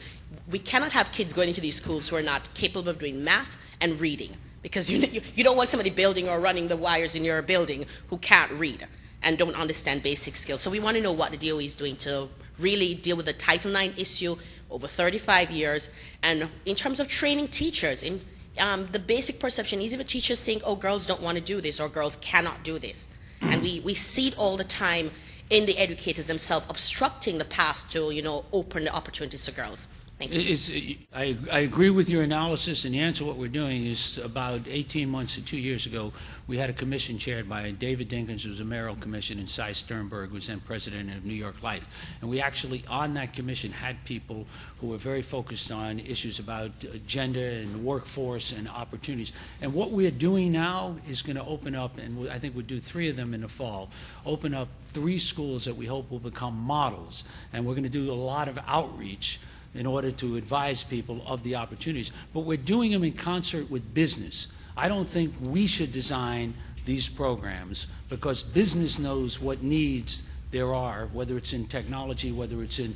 We cannot have kids going into these schools who are not capable of doing math and reading, because you don't want somebody building or running the wires in your building who can't read and don't understand basic skills. So we want to know what the DOE is doing to really deal with the Title IX issue over 35 years. And in terms of training teachers, in the basic perception is if teachers think, oh, girls don't want to do this or girls cannot do this. And we see it all the time in the educators themselves obstructing the path to, open the opportunities for girls. Thank you. I agree with your analysis, and the answer what we're doing is about 18 months to 2 years ago, we had a commission chaired by David Dinkins, who was a mayoral commission, and Cy Sternberg, who was then president of New York Life. And we actually, on that commission, had people who were very focused on issues about gender and the workforce and opportunities. And what we're doing now is going to open up, and I think we'll do 3 of them in the fall, open up 3 schools that we hope will become models. And we're going to do a lot of outreach in order to advise people of the opportunities. But we're doing them in concert with business. I don't think we should design these programs because business knows what needs there are, whether it's in technology, whether it's in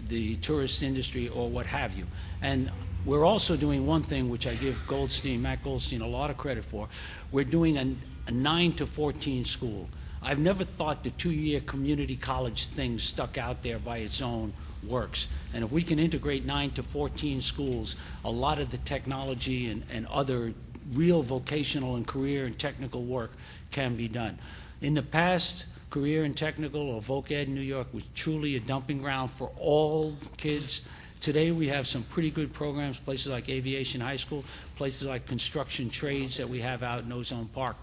the tourist industry or what have you. And we're also doing one thing which I give Matt Goldstein, a lot of credit for. We're doing a 9 to 14 school. I've never thought the 2-year community college thing stuck out there by its own works. And if we can integrate 9 to 14 schools, a lot of the technology and other real vocational and career and technical work can be done. In the past, career and technical or voc ed in New York was truly a dumping ground for all kids. Today we have some pretty good programs, places like Aviation High School, places like construction trades that we have out in Ozone Park.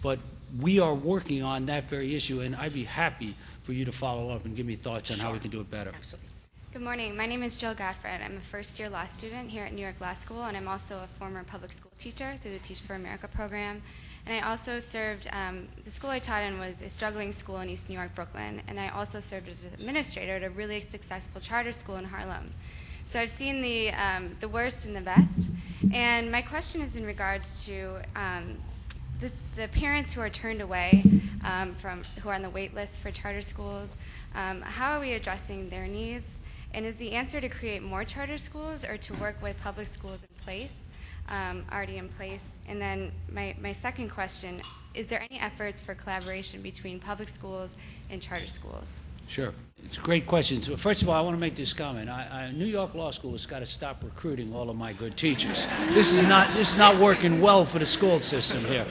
But we are working on that very issue, and I'd be happy for you to follow up and give me thoughts on how we can do it better. Absolutely. Good morning. My name is Jill Godfred. I'm a first-year law student here at New York Law School, and I'm also a former public school teacher through the Teach for America program. And I also served, the school I taught in was a struggling school in East New York, Brooklyn, and I also served as an administrator at a really successful charter school in Harlem. So I've seen the worst and the best. And my question is in regards to the parents who are turned away who are on the wait list for charter schools. How are we addressing their needs? And is the answer to create more charter schools or to work with public schools in place, already in place? And then my second question, is there any efforts for collaboration between public schools and charter schools? Sure. It's a great question. So first of all, I want to make this comment. New York Law School has got to stop recruiting all of my good teachers. This is not working well for the school system here.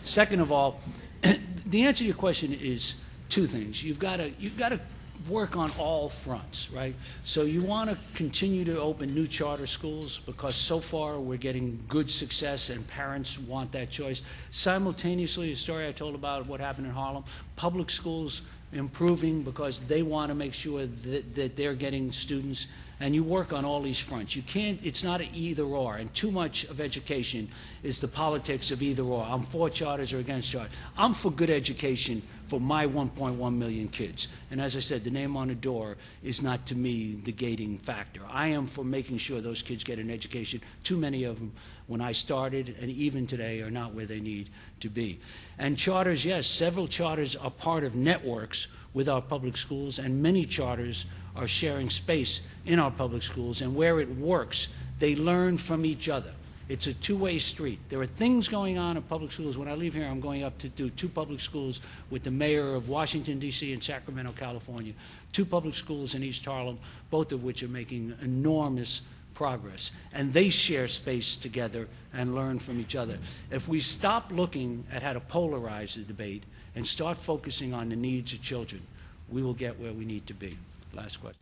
Second of all, the answer to your question is 2 things. You've got to work on all fronts, right? So you want to continue to open new charter schools because so far we're getting good success and parents want that choice. Simultaneously, the story I told about what happened in Harlem, public schools improving because they want to make sure that they're getting students, and you work on all these fronts. You can't, it's not an either or, and too much of education is the politics of either or. I'm for charters or against charters. I'm for good education for my 1.1 million kids. And as I said, the name on the door is not, to me, the gating factor. I am for making sure those kids get an education. Too many of them, when I started and even today, are not where they need to be. And charters, yes, several charters are part of networks with our public schools, and many charters are sharing space in our public schools, and where it works, they learn from each other. It's a two-way street. There are things going on in public schools. When I leave here, I'm going up to do 2 public schools with the mayor of Washington, D.C. and Sacramento, California, 2 public schools in East Harlem, both of which are making enormous progress. And they share space together and learn from each other. If we stop looking at how to polarize the debate and start focusing on the needs of children, we will get where we need to be. Last question.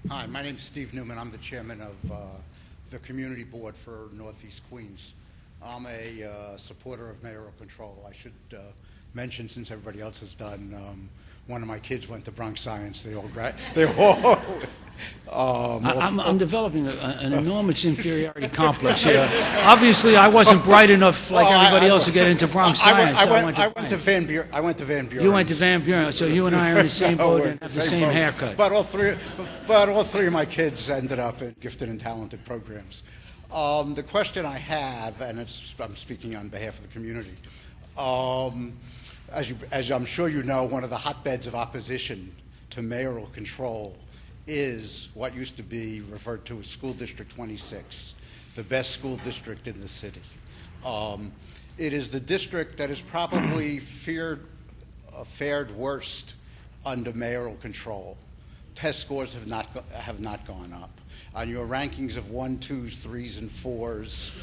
Hi, my name's Steve Newman. I'm the chairman of the Community Board for Northeast Queens. I'm a supporter of mayoral control. I should mention, since everybody else has done, one of my kids went to Bronx Science. I'm developing an enormous inferiority complex here. Obviously, I wasn't bright enough like everybody else to get into Bronx Science. I went to Van Buren. You went to Van Buren, so you and I are in the same boat and have the same haircut. But all three of my kids ended up in gifted and talented programs. The question I have, and I'm speaking on behalf of the community, as I'm sure you know, one of the hotbeds of opposition to mayoral control is what used to be referred to as School District 26, the best school district in the city. It is the district that has probably fared worst under mayoral control. Test scores have not gone up. On your rankings of 1s, 2s, 3s, and 4s,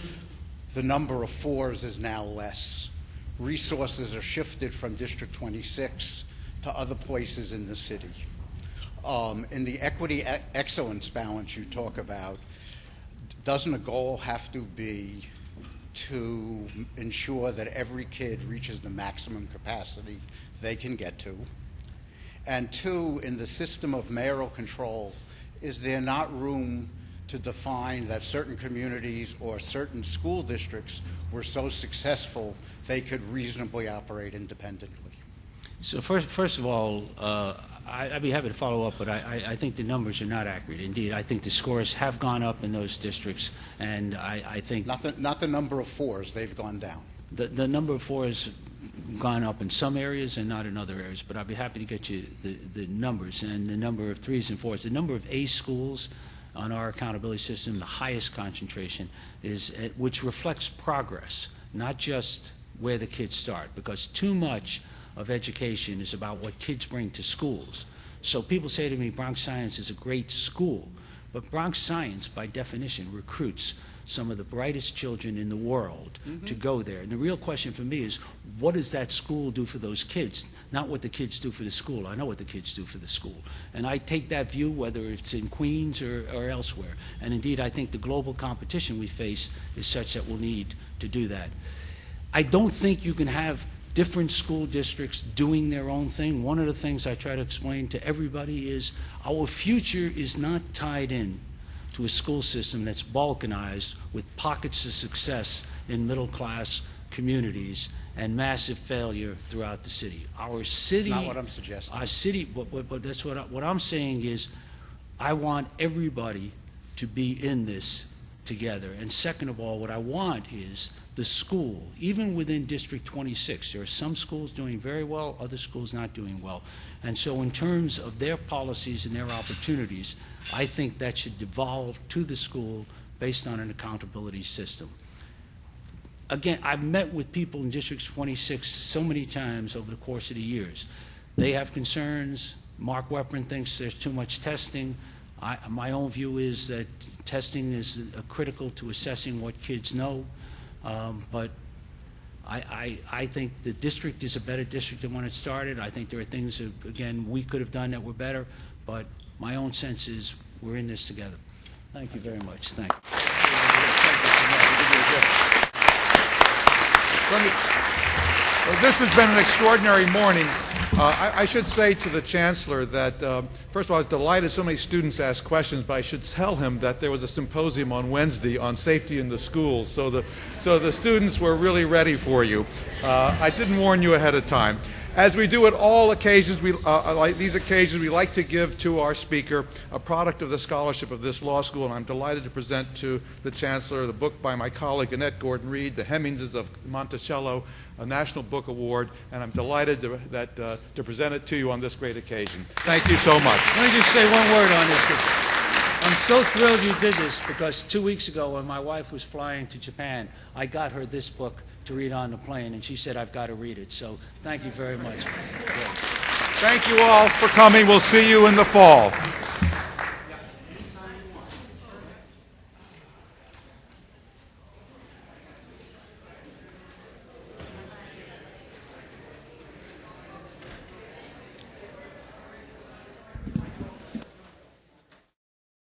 the number of 4s is now less. Resources are shifted from District 26 to other places in the city. In the equity excellence balance you talk about, doesn't a goal have to be to ensure that every kid reaches the maximum capacity they can get to? And 2, in the system of mayoral control, is there not room to define that certain communities or certain school districts were so successful they could reasonably operate independently? So first of all, I'd be happy to follow up, but I think the numbers are not accurate. Indeed, I think the scores have gone up in those districts, and I think... Not the number of 4s, they've gone down. The number of 4s gone up in some areas and not in other areas, but I'd be happy to get you the numbers and the number of 3s and 4s. The number of A schools on our accountability system, the highest concentration, is which reflects progress, not just where the kids start, because too much of education is about what kids bring to schools. So people say to me, Bronx Science is a great school, but Bronx Science, by definition, recruits some of the brightest children in the world to go there. And the real question for me is, what does that school do for those kids? Not what the kids do for the school. I know what the kids do for the school. And I take that view whether it's in Queens or elsewhere. And indeed, I think the global competition we face is such that we'll need to do that. I don't think you can have different school districts doing their own thing. One of the things I try to explain to everybody is our future is not tied in to a school system that's balkanized with pockets of success in middle-class communities and massive failure throughout the city. Our city... That's not what I'm suggesting. Our city, but that's what I'm saying is I want everybody to be in this together. And second of all, what I want is the school, even within District 26, there are some schools doing very well, other schools not doing well. And so in terms of their policies and their opportunities, I think that should devolve to the school based on an accountability system. Again, I've met with people in District 26 so many times over the course of the years. They have concerns. Mark Weprin thinks there's too much testing. My own view is that testing is critical to assessing what kids know. But I think the district is a better district than when it started. I think there are things that, again, we could have done that were better. but my own sense is we're in this together. Thank you very much. Thank you. Well, this has been an extraordinary morning. I should say to the Chancellor that, first of all, I was delighted so many students asked questions, but I should tell him that there was a symposium on Wednesday on safety in the schools, so the students were really ready for you. I didn't warn you ahead of time. As we do at all occasions, like these occasions, we like to give to our speaker a product of the scholarship of this law school, and I'm delighted to present to the Chancellor the book by my colleague Annette Gordon-Reed, The Hemmingses of Monticello, a National Book Award, and I'm delighted to present it to you on this great occasion. Thank you so much. Let me just say one word on this. I'm so thrilled you did this because 2 weeks ago when my wife was flying to Japan, I got her this book to read on the plane, and she said, I've got to read it. So thank you very much. Thank you all for coming. We'll see you in the fall.